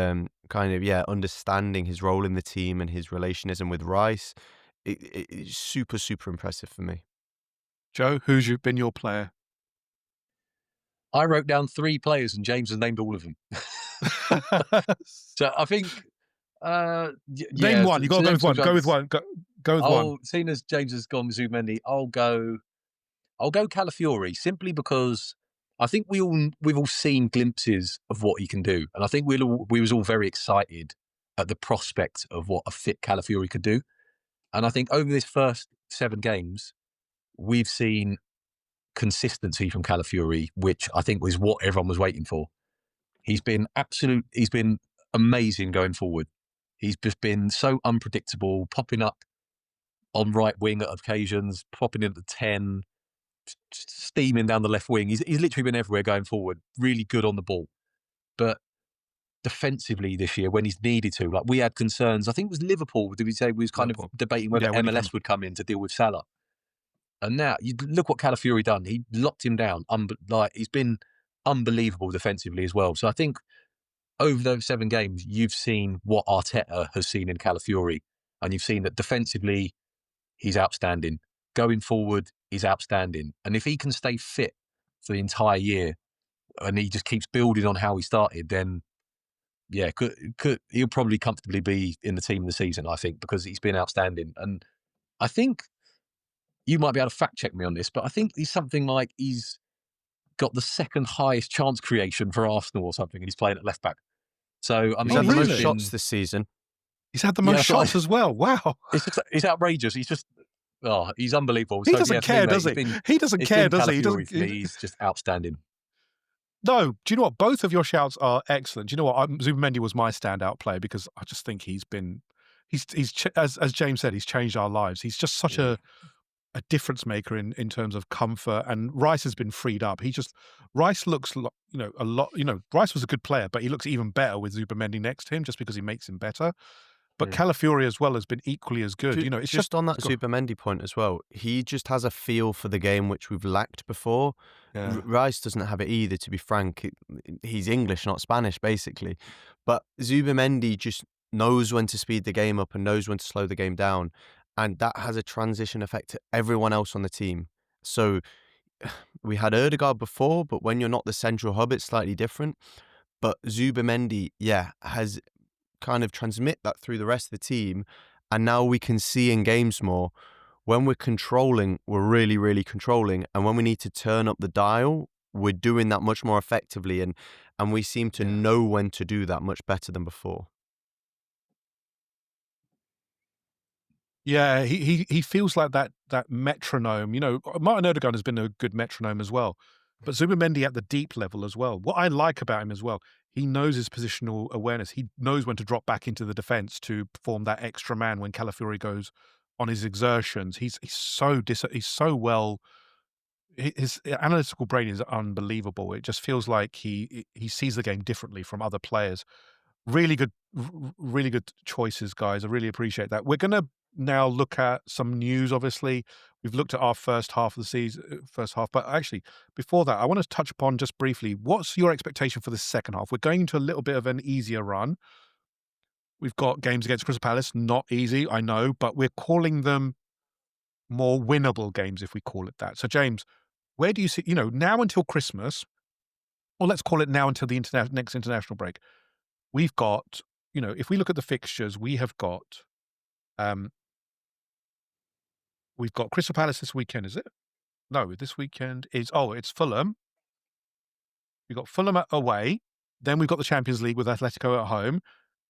kind of, yeah, understanding his role in the team and his relationism with Rice. It's super impressive for me. Joe, been your player? I wrote down 3 players and James has named all of them. So I think, Name yeah, one. You got so to go with James one. was Go with once. one. Go with one. Oh, seeing as James has gone Zubimendi, I'll go Calafiori simply because I think we've all seen glimpses of what he can do, and I think we was all very excited at the prospect of what a fit Calafiori could do. And I think over this first 7 games, we've seen consistency from Calafiori, which I think was what everyone was waiting for. He's been amazing going forward. He's just been so unpredictable, popping up on right wing at occasions, popping in at the 10, steaming down the left wing. He's literally been everywhere going forward, really good on the ball. But defensively this year, when he's needed to, like we had concerns. I think it was Liverpool, did we say we was kind of Liverpool. debating whether Yeah, when he came. MLS would come in to deal with Salah. And now you look what Calafiori done. He locked him down. Like he's been unbelievable defensively as well. So I think over those 7 games, you've seen what Arteta has seen in Calafiori, and you've seen that defensively he's outstanding. Going forward, he's outstanding. And if he can stay fit for the entire year and he just keeps building on how he started, then yeah, he'll probably comfortably be in the team of the season, I think, because he's been outstanding. And I think you might be able to fact check me on this, but I think he's something like he's got the second highest chance creation for Arsenal or something, and he's playing at left back. So I He's Oh, mean, had the he's most just really? shots been this season. He's had the yeah, most that's right. shots as well. Wow. It's outrageous. He's just he's unbelievable. He So yeah, doesn't for me, care, mate, does he? He doesn't it's care, been does he? He Calafiori doesn't. for me. He's just outstanding. No, do you know what? Both of your shouts are excellent. Do you know what? Zubimendi was my standout player because I just think as James said, he's changed our lives. He's just such Yeah. a difference maker in terms of comfort. And Rice has been freed up. Rice looks a lot. Rice was a good player, but he looks even better with Zubimendi next to him just because he makes him better. But Mm. Calafiori as well has been equally as good. It's Just on that it's got- Zubimendi point as well, he just has a feel for the game which we've lacked before. yeah. Rice doesn't have it either, to be frank. He's English, not Spanish, basically. But Zubimendi just knows when to speed the game up and knows when to slow the game down. And that has a transition effect to everyone else on the team. So we had Erdegaard before, but when you're not the central hub, it's slightly different. But Zubimendi, yeah, has kind of transmit that through the rest of the team. And now we can see in games more. When we're controlling, we're really controlling. And when we need to turn up the dial, we're doing that much more effectively. And we seem to Yeah. know when to do that much better than before. Yeah, he feels like that metronome. Martin Odegaard has been a good metronome as well, but Zubimendi at the deep level as well. What I like about him as well, he knows his positional awareness. He knows when to drop back into the defence to perform that extra man when Calafiori goes on his exertions. He's so well. His analytical brain is unbelievable. It just feels like he sees the game differently from other players. Really good choices, guys. I really appreciate that. We're going to now look at some news. Obviously, we've looked at our first half of the season, but actually, before that, I want to touch upon just briefly what's your expectation for the second half. We're going into a little bit of an easier run. We've got games against Crystal Palace, not easy, I know, but we're calling them more winnable games if we call it that. So, James, where do you see? Now until Christmas, or let's call it now until the next international break. We've got, if we look at the fixtures, um, we've got Crystal Palace this weekend, is it? No, this weekend it's Fulham. We've got Fulham away. Then we've got the Champions League with Atletico at home.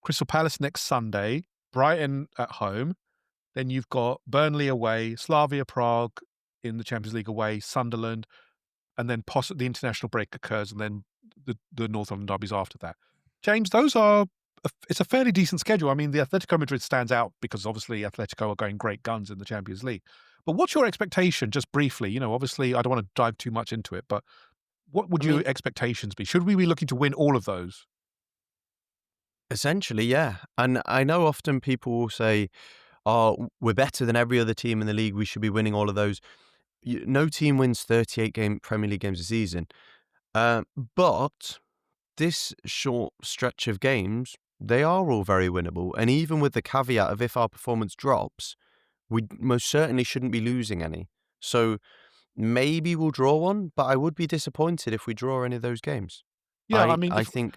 Crystal Palace next Sunday. Brighton at home. Then you've got Burnley away. Slavia Prague in the Champions League away. Sunderland. And then the international break occurs, and then the North London derbies after that. James, those are it's a fairly decent schedule. I mean, the Atletico Madrid stands out because obviously Atletico are going great guns in the Champions League. But what's your expectation, just briefly? Obviously, I don't want to dive too much into it, but what would I your mean, expectations be? Should we be looking to win all of those? essentially, yeah. And I know often people will say, "Oh, we're better than every other team in the league. We should be winning all of those." No team wins 38 game Premier League games a season. Uh, but this short stretch of games, they are all very winnable. And even with the caveat of if our performance drops, we most certainly shouldn't be losing any. So maybe we'll draw one, but I would be disappointed if we draw any of those games. Yeah, I I mean, if think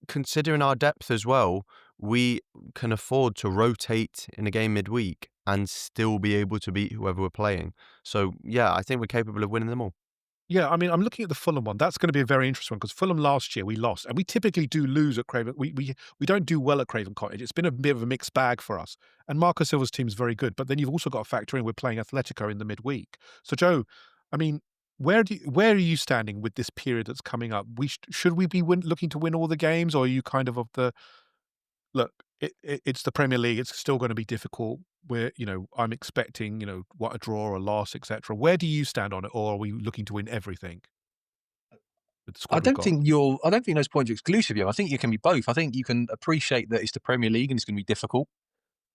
considering our depth as well, we can afford to rotate in a game midweek and still be able to beat whoever we're playing. So yeah, I think we're capable of winning them all. Yeah, I mean, I'm looking at the Fulham one. That's going to be a very interesting one because Fulham last year we lost, and we typically do lose at Craven. We don't do well at Craven Cottage. It's been a bit of a mixed bag for us. And Marco Silva's team is very good, but then you've also got to factor in we're playing Atletico in the midweek. So, Joe, I mean, where are you standing with this period that's coming up? Should we be looking to win all the games, or are you kind of the look? It's the Premier League. It's still going to be difficult. I'm expecting what a draw or a loss, etc. Where do you stand on it, or are we looking to win everything with the squad we've got? I don't think those points are exclusive. I think you can be both. I think you can appreciate that it's the Premier League and it's going to be difficult.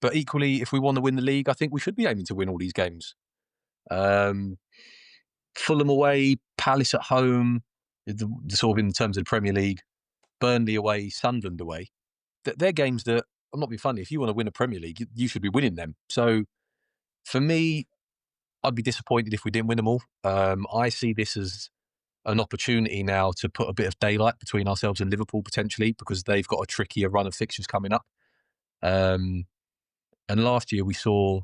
But equally, if we want to win the league, I think we should be aiming to win all these games. Um, Fulham away, Palace at home, the sort of in terms of the Premier League, Burnley away, Sunderland away. They're games that, I'm not being funny, if you want to win a Premier League, you should be winning them. So for me, I'd be disappointed if we didn't win them all. I see this as an opportunity now to put a bit of daylight between ourselves and Liverpool potentially because they've got a trickier run of fixtures coming up. Um, and last year we saw,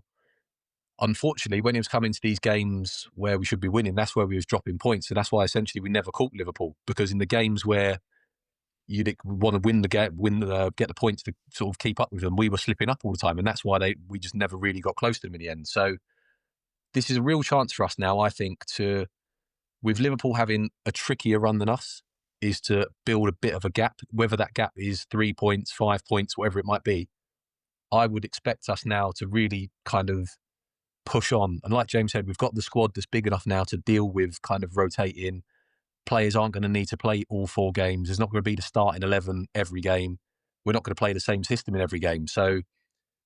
unfortunately, when it was coming to these games where we should be winning, that's where we was dropping points. So that's why essentially we never caught Liverpool because in the games where you'd want to win the game, get the points to sort of keep up with them, we were slipping up all the time, and that's why we just never really got close to them in the end. So this is a real chance for us now, I think, to with Liverpool having a trickier run than us, is to build a bit of a gap, whether that gap is 3 points, 5 points, whatever it might be. I would expect us now to really kind of push on. And like James said, we've got the squad that's big enough now to deal with kind of rotating. Players aren't going to need to play all 4 games. There's not going to be the starting 11 every game. We're not going to play the same system in every game. So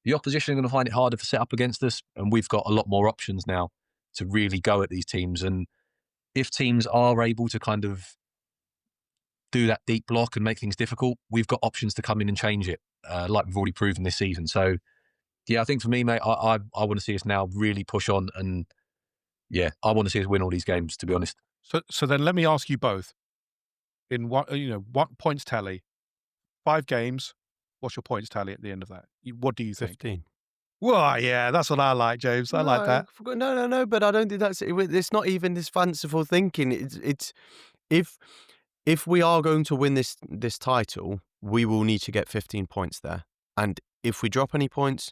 the opposition are going to find it harder to set up against us. And we've got a lot more options now to really go at these teams. And if teams are able to kind of do that deep block and make things difficult, we've got options to come in and change it, like we've already proven this season. So, yeah, I think for me, mate, I want to see us now really push on, and yeah, I want to see us win all these games. To be honest, So then let me ask you both in what points tally, 5 games. What's your points tally at the end of that? What do you think? 15. Well, yeah, that's what I like, James. I like No, that. no. But I don't think that's it. It's not even this fanciful thinking. It's if if we are going to win this title, we will need to get 15 points there. And if we drop any points,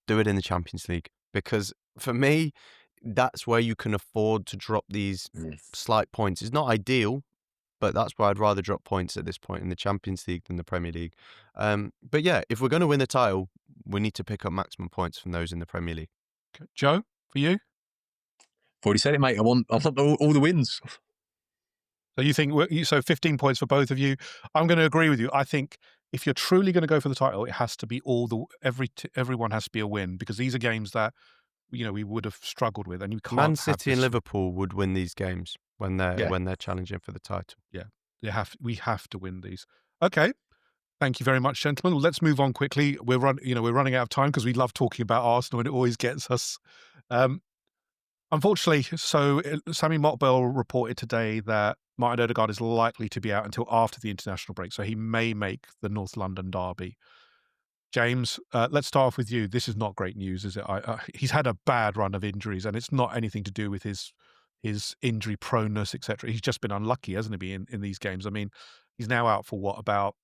do it in the Champions League because for me, that's where you can afford to drop these slight points. It's not ideal, but that's why I'd rather drop points at this point in the Champions League than the Premier League. But yeah, if we're going to win the title, we need to pick up maximum points from those in the Premier League. Okay. Joe, for you? I've already said it, mate. I want all the wins. So you think so? 15 points for both of you. I'm going to agree with you. I think if you're truly going to go for the title, it has to be everyone has to be a win because these are games that we would have struggled with, and you Man can't have City and this. Liverpool would win these games when Yeah, they're challenging for the title. yeah. We have to win these. Okay. Thank you very much, gentlemen. Well, let's move on quickly. We're running out of time because we love talking about Arsenal and it always gets us. Um, Unfortunately, so Sammy Mokbel reported today that Martin Odegaard is likely to be out until after the international break, so he may make the North London derby. James, let's start off with you. This is not great news, is it? He's had a bad run of injuries, and it's not anything to do with his injury proneness, etc. He's just been unlucky, hasn't he, in these games? I mean, he's now out for what, about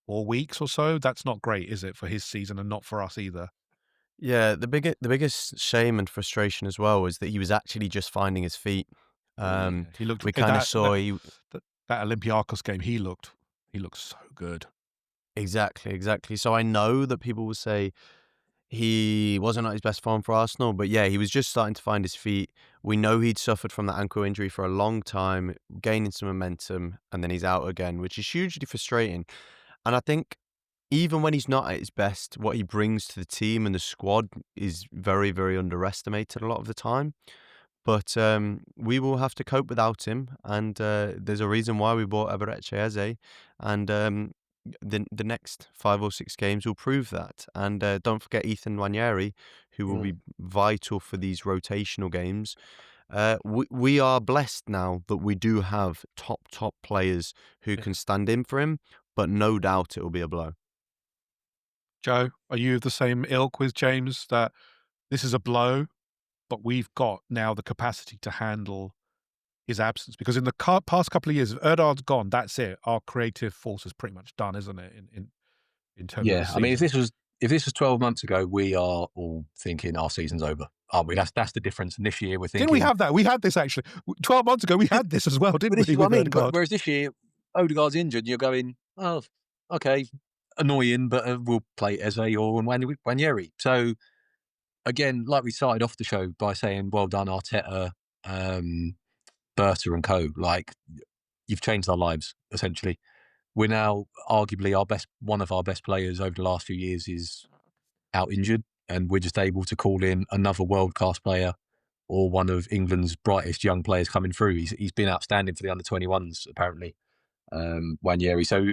4 weeks or so? That's not great, is it, for his season and not for us either? Yeah, the biggest shame and frustration as well is that he was actually just finding his feet. Yeah, he looked We kind of that saw he that Olympiacos game. He looked so good. Exactly, exactly. So I know that people will say he wasn't at his best form for Arsenal, but yeah, he was just starting to find his feet. We know he'd suffered from that ankle injury for a long time, gaining some momentum, and then he's out again, which is hugely frustrating. And I think even when he's not at his best, what he brings to the team and the squad is very, very underestimated a lot of the time. But we will have to cope without him, and there's a reason why we bought Emirates Eze, and the next 5 or 6 games will prove that. And don't forget Ethan Wanyeri, who will be Mm. vital for these rotational games. We are blessed now that we do have top players who Yeah. can stand in for him, but no doubt it will be a blow. Joe, are you of the same ilk with James that this is a blow, but we've got now the capacity to handle his absence? Because in the past couple of years, if Erdard's gone, that's it. Our creative force is pretty much done, isn't it? In terms of the Yeah, I mean, season. if this was 12 months ago, we are all thinking our season's over, aren't we? That's the difference. And this year, we're Didn't we thinking, have that? We had this actually 12 months ago. We but had this as well, didn't this we, is what with I mean. Erdegaard? Whereas this year, Odegaard's injured, and you're going, oh, okay, annoying, but we'll play Eze or Wanyeri. So again, like we started off the show by saying, well done, Arteta, um, Berta and co. Like you've changed our lives essentially. We're now arguably one of our best players over the last few years is out injured, and we're just able to call in another world class player or one of England's brightest young players coming through. He's been outstanding for the under 21s apparently, Wanyeri. So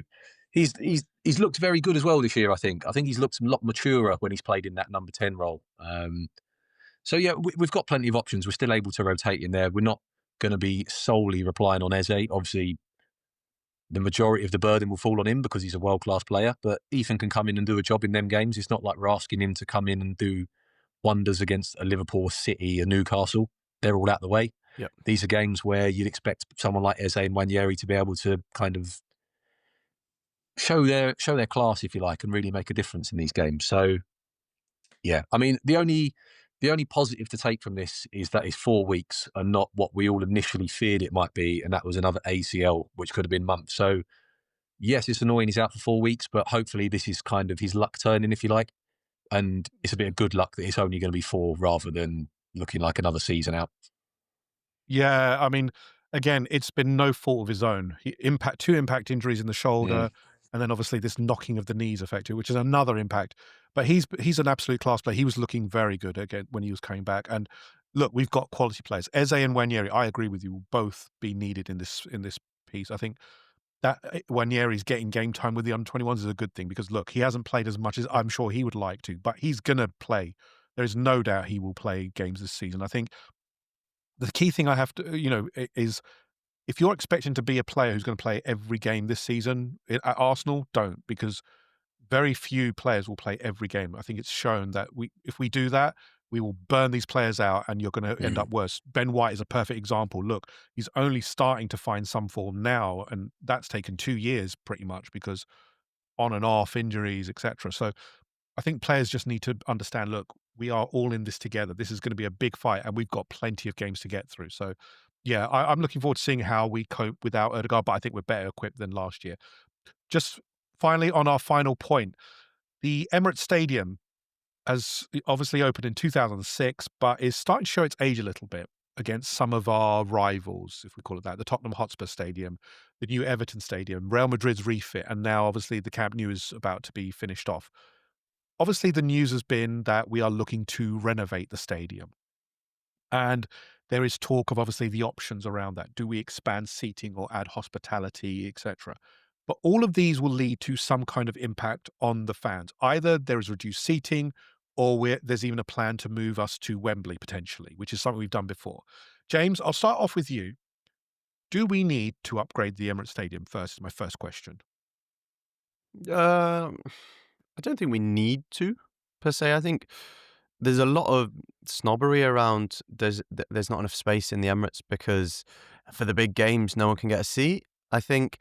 he's looked very good as well this year. I think he's looked a lot maturer when he's played in that number 10 role. So yeah, we've got plenty of options. We're still able to rotate in there. We're not going to be solely relying on Eze. Obviously, the majority of the burden will fall on him because he's a world class player. But Ethan can come in and do a job in them games. It's not like we're asking him to come in and do wonders against a Liverpool, City, a Newcastle. They're all out the way. Yep. These are games where you'd expect someone like Eze and Wanyeri to be able to kind of show their class, if you like, and really make a difference in these games. So yeah, I mean the only positive to take from this is that it's 4 weeks and not what we all initially feared it might be, and that was another ACL, which could have been months. So yes, it's annoying he's out for 4 weeks, but hopefully this is kind of his luck turning, if you like. And it's a bit of good luck that it's only going to be four rather than looking like another season out. Yeah, I mean, again, it's been no fault of his own. Two impact injuries in the Mm, shoulder, and then obviously this knocking of the knees affected, which is another impact. But he's an absolute class player. He was looking very good again when he was coming back. And look, we've got quality players. Eze and Wanyeri, I agree with you, will both be needed in this piece. I think that Wanyeri's getting game time with the under 21s is a good thing because look, he hasn't played as much as I'm sure he would like to, but he's gonna play. There is no doubt he will play games this season. I think the key thing I have to, is if you're expecting to be a player who's going to play every game this season at Arsenal, don't, because very few players will play every game. I think it's shown that if we do that, we will burn these players out, and you're going to end mm, up worse. Ben White is a perfect example. Look, he's only starting to find some form now, and that's taken 2 years pretty much because on and off injuries, etc. So I think players just need to understand, look, we are all in this together. This is going to be a big fight, and we've got plenty of games to get through. So, yeah, I'm looking forward to seeing how we cope without Odegaard, but I think we're better equipped than last year. Just finally, on our final point, the Emirates Stadium has obviously opened in 2006, but is starting to show its age a little bit against some of our rivals, if we call it that, the Tottenham Hotspur Stadium, the new Everton Stadium, Real Madrid's refit, and now obviously the Camp Nou is about to be finished off. Obviously, the news has been that we are looking to renovate the stadium. And there is talk of obviously the options around that. Do we expand seating or add hospitality, etc.? But all of these will lead to some kind of impact on the fans. Either there is reduced seating or there's even a plan to move us to Wembley potentially, which is something we've done before. James, I'll start off with you. Do we need to upgrade the Emirates Stadium first? Is my first question. Um, I don't think we need to per se. I think there's a lot of snobbery around. There's not enough space in the Emirates because for the big games, no one can get a seat. I think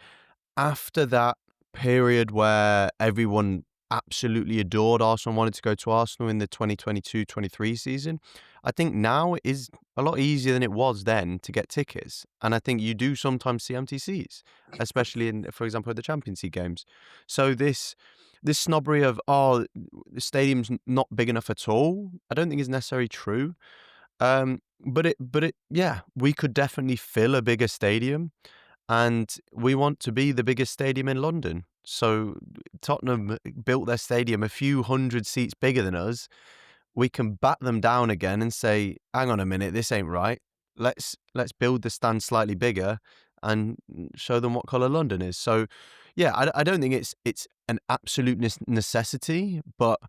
after that period where everyone absolutely adored Arsenal, wanted to go to Arsenal in the 2022-23 season. I think now it is a lot easier than it was then to get tickets, and I think you do sometimes see empty seats, especially in, for example, the Champions League games. So this snobbery of, "Oh, the stadium's not big enough at all," I don't think is necessarily true. But yeah, we could definitely fill a bigger stadium, and we want to be the biggest stadium in London. So Tottenham built their stadium a few hundred seats bigger than us. We can bat them down again and say, "Hang on a minute, this ain't right. Let's build the stand slightly bigger and show them what colour London is." So, yeah, I don't think it's an absolute necessity, but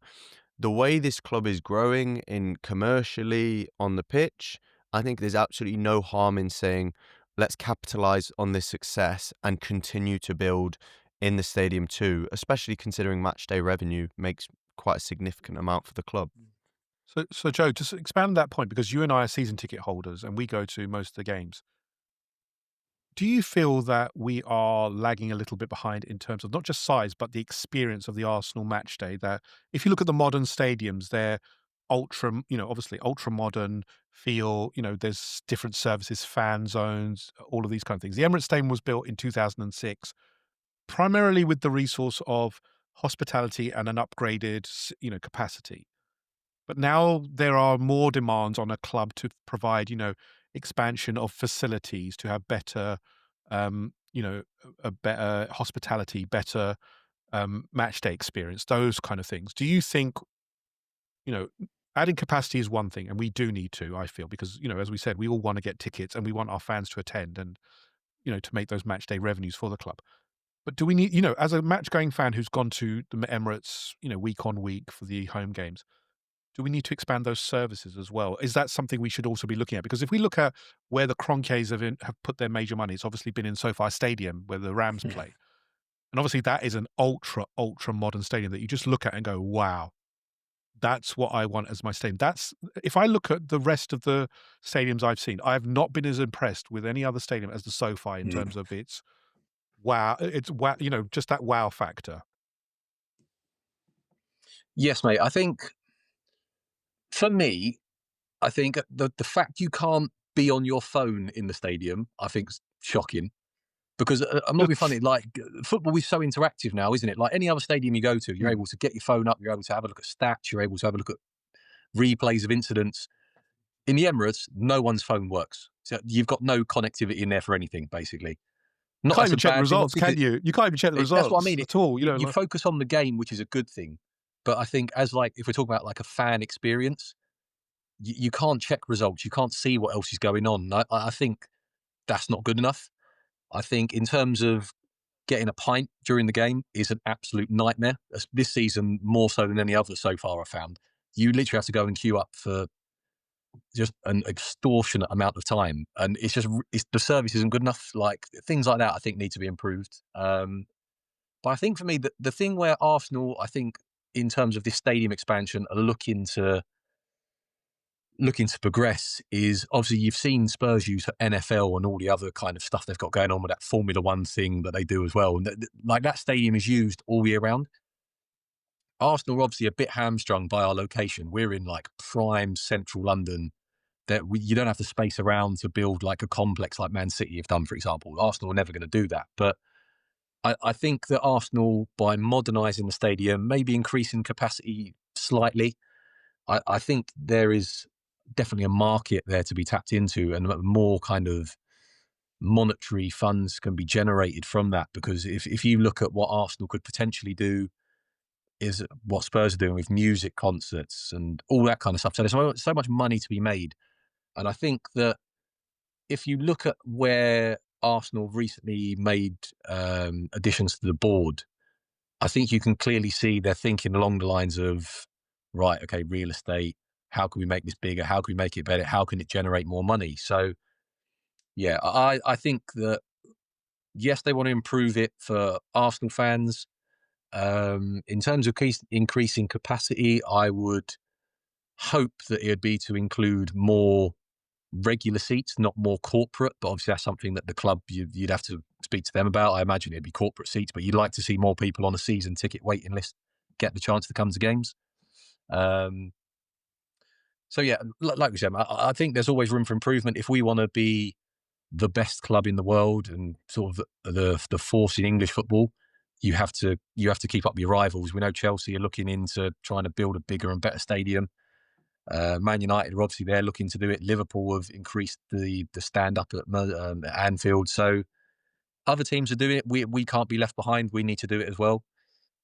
the way this club is growing in commercially on the pitch, I think there's absolutely no harm in saying, let's capitalize on this success and continue to build in the stadium too, especially considering match day revenue makes quite a significant amount for the club. So Joe, just expand on that point because you and I are season ticket holders and we go to most of the games. Do you feel that we are lagging a little bit behind in terms of not just size, but the experience of the Arsenal match day? That if you look at the modern stadiums, they're ultra, obviously ultra modern feel, there's different services, fan zones, all of these kind of things. The Emirates Stadium was built in 2006, primarily with the resource of hospitality and an upgraded, capacity. But now there are more demands on a club to provide, expansion of facilities to have better, a better hospitality, better match day experience, those kind of things. Do you think, you know, adding capacity is one thing, and we do need to, I feel, because, as we said, we all want to get tickets and we want our fans to attend and, to make those match day revenues for the club. But do we need, as a match going fan who's gone to the Emirates, week on week for the home games, do we need to expand those services as well? Is that something we should also be looking at? Because if we look at where the Kroenkes have put their major money, it's obviously been in SoFi Stadium where the Rams play. And obviously that is an ultra, ultra modern stadium that you just look at and go, wow, that's what I want as my stadium. That's if I look at the rest of the stadiums I've seen, I have not been as impressed with any other stadium as the SoFi in Mm. terms of it's wow, just that wow factor. Yes, mate. I think for me, I think the fact you can't be on your phone in the stadium, I think, is shocking. Because I'm not being funny. Like football is so interactive now, isn't it? Like any other stadium you go to, you're Mm. able to get your phone up, you're able to have a look at stats, you're able to have a look at replays of incidents. In the Emirates, no one's phone works. So you've got no connectivity in there for anything, basically. You Not can't that's even a check the bad thing, results, obviously. can you? You can't even check the That's what I results mean. at all. You focus on the game, which is a good thing. But I think as like if we're talking about like a fan experience, you can't check results. You can't see what else is going on. I think that's not good enough. I think in terms of getting a pint during the game is an absolute nightmare. This season, more so than any other so far, I found. You literally have to go and queue up for just an extortionate amount of time, and the service isn't good enough. Like things like that, I think need to be improved. But I think for me, the thing where Arsenal, I think, in terms of this stadium expansion, are looking to progress is obviously you've seen Spurs use NFL and all the other kind of stuff they've got going on with that Formula One thing that they do as well. And like that stadium is used all year round. Arsenal are obviously a bit hamstrung by our location. We're in like prime central London that you don't have the space around to build like a complex like Man City have done, for example. Arsenal are never going to do that. But I think that Arsenal, by modernising the stadium, maybe increasing capacity slightly, I think there is definitely a market there to be tapped into and more kind of monetary funds can be generated from that. Because if you look at what Arsenal could potentially do, is what Spurs are doing with music concerts and all that kind of stuff. So there's so much money to be made. And I think that if you look at where Arsenal recently made additions to the board, I think you can clearly see they're thinking along the lines of, right, okay, real estate. How can we make this bigger? How can we make it better? How can it generate more money? So, yeah, I think that, yes, they want to improve it for Arsenal fans. In terms of increasing capacity, I would hope that it would be to include more regular seats, not more corporate. But obviously, that's something that the club you'd have to speak to them about. I imagine it'd be corporate seats, but you'd like to see more people on a season ticket waiting list. get the chance to come to games. Um, so yeah, like we said, I think there's always room for improvement if we want to be the best club in the world and sort of the force in English football. You have to keep up with your rivals. We know Chelsea are looking into trying to build a bigger and better stadium. Man United are obviously they're looking to do it. Liverpool have increased the stand up at Anfield. So other teams are doing it. We can't be left behind. We need to do it as well.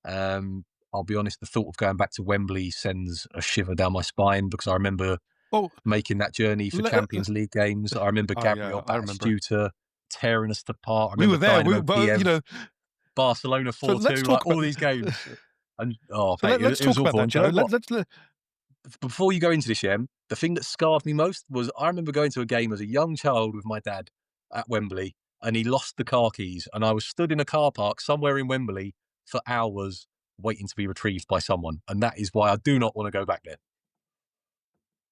Um, I'll be honest, the thought of going back to Wembley sends a shiver down my spine because I remember Oh, making that journey for le- Champions League games. I remember oh yeah, Gabriel I remember. Batistuta tearing us apart. I We were remember there. Dynamo But Kiev, Barcelona so let's 4-2, like talk all about. these games. And oh, So mate, let's it was talk about awful. that, And do you Joe. know what? Let Before you go into this, Shem, the thing that scarred me most was I remember going to a game as a young child with my dad at Wembley, and he lost the car keys, and I was stood in a car park somewhere in Wembley for hours waiting to be retrieved by someone, and that is why I do not want to go back there.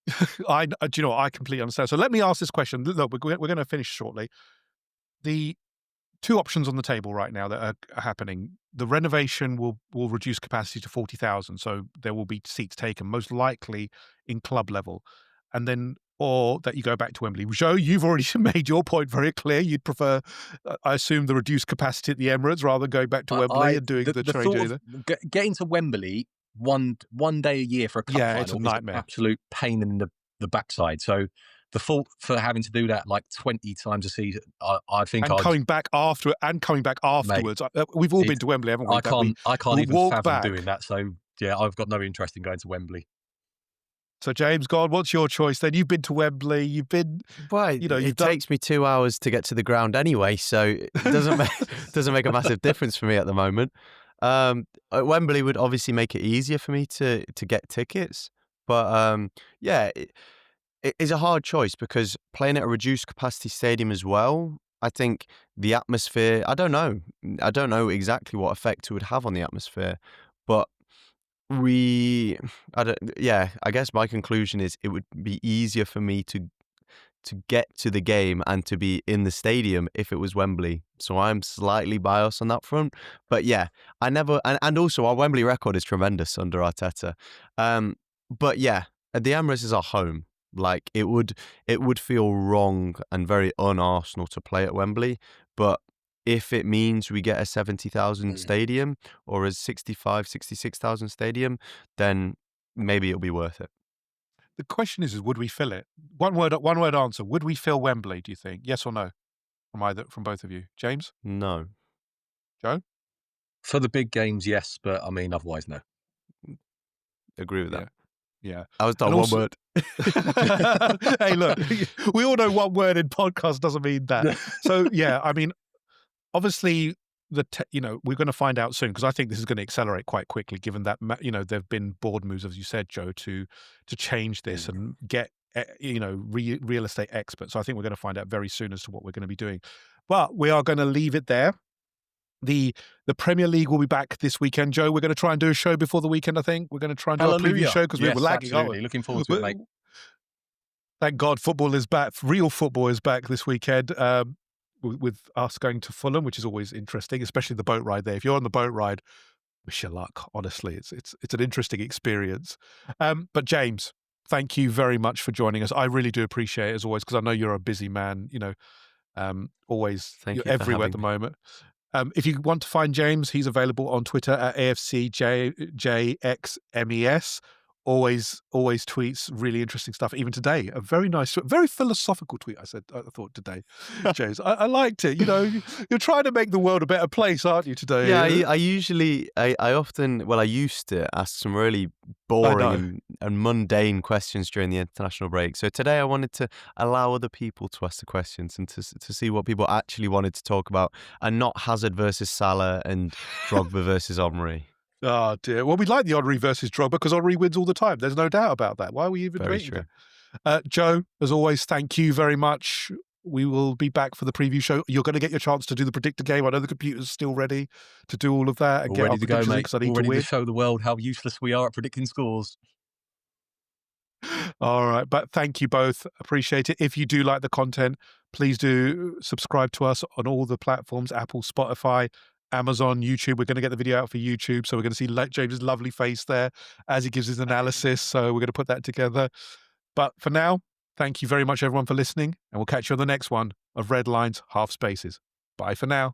do you know what? I completely understand. So let me ask this question. Look, we're going to finish shortly. The two options on the table right now that are happening. The renovation will reduce capacity to 40,000, so there will be seats taken, most likely in club level, and then or that you go back to Wembley. Joe, you've already made your point very clear. You'd prefer, I assume, the reduced capacity at the Emirates rather than going back to Wembley and doing the The change thought either. of getting to Wembley one day a year for a cup Yeah, it's a final is an nightmare. absolute pain in the backside. So the thought for having to do that like 20 times a season, I think And I'd coming back mate. afterwards. We've all been It's to Wembley, haven't we? That I can't will even walk fathom doing back. that. So yeah, I've got no interest in going to Wembley. So James, God, what's your choice then? You've been to Wembley. You've been, Well, you've it done. takes me 2 hours to get to the ground anyway, so it doesn't make doesn't make a massive difference for me at the moment. Wembley would obviously make it easier for me to get tickets, but yeah, it is a hard choice because playing at a reduced capacity stadium as well. I think the atmosphere. I don't know. I don't know exactly what effect it would have on the atmosphere, but we. I don't. Yeah, I guess my conclusion is it would be easier for me to get to the game and to be in the stadium if it was Wembley. So I'm slightly biased on that front. But yeah, I never and also our Wembley record is tremendous under Arteta. But yeah, the Emirates is our home. Like it would feel wrong and very un-Arsenal to play at Wembley. But if it means we get a 70,000 Mm. stadium or a 65, 66,000 stadium, then maybe it'll be worth it. The question is would we fill it? One word answer. Would we fill Wembley? Do you think? Yes or no? From both of you, James, No, Joe. For the big games, yes, but I mean otherwise, no. agree with that. Yeah, yeah, I was and told one also. word. Hey, look, we all know one word in podcast doesn't mean that. So yeah, I mean, obviously we're going to find out soon because I think this is going to accelerate quite quickly given that there've been board moves, as you said, Joe, to change this Mm. and get real estate experts. So I think we're going to find out very soon as to what we're going to be doing, but we are going to leave it there. The Premier League will be back this weekend, Joe. We're going to try and do a show before the weekend. I think we're going to try and do our preview Hallelujah. show because we were Yes, lagging, aren't absolutely. Looking forward to it, we? mate. Thank God football is back. Real football is back this weekend. With us going to Fulham, which is always interesting, especially the boat ride there. If you're on the boat ride, wish you luck. Honestly, it's an interesting experience. But James, thank you very much for joining us. I really do appreciate it as always because I know you're a busy man. Always Thank you're you for everywhere at having the me. moment. If you want to find James, he's available on Twitter at AFCJXMES. Always tweets really interesting stuff. Even today, a very nice, very philosophical tweet. I thought today, James. I liked it. You're trying to make the world a better place, aren't you? Yeah, Today, I often, well, I used to ask some really I boring know. and mundane questions during the international break. So today I wanted to allow other people to ask the questions and to see what people actually wanted to talk about and not Hazard versus Salah and Drogba versus Omri. Oh dear. Well, we like the Henry versus Drogba because Henry wins all the time. There's no doubt about that. Why are we even Very debating true. that? Joe, as always, thank you very much. We will be back for the preview show. You're going to get your chance to do the predictor game. I know the computer's still ready to do all of that and All get our ready to go, predictions in mate. because I need All to ready to win. show the world how useless we are at predicting scores. All right. But thank you both. Appreciate it. If you do like the content, please do subscribe to us on all the platforms, Apple, Spotify, Amazon, YouTube. We're going to get the video out for YouTube. So we're going to see James's lovely face there as he gives his analysis. So we're going to put that together. But for now, thank you very much, everyone, for listening. And we'll catch you on the next one of Red Lines, Half Spaces. Bye for now.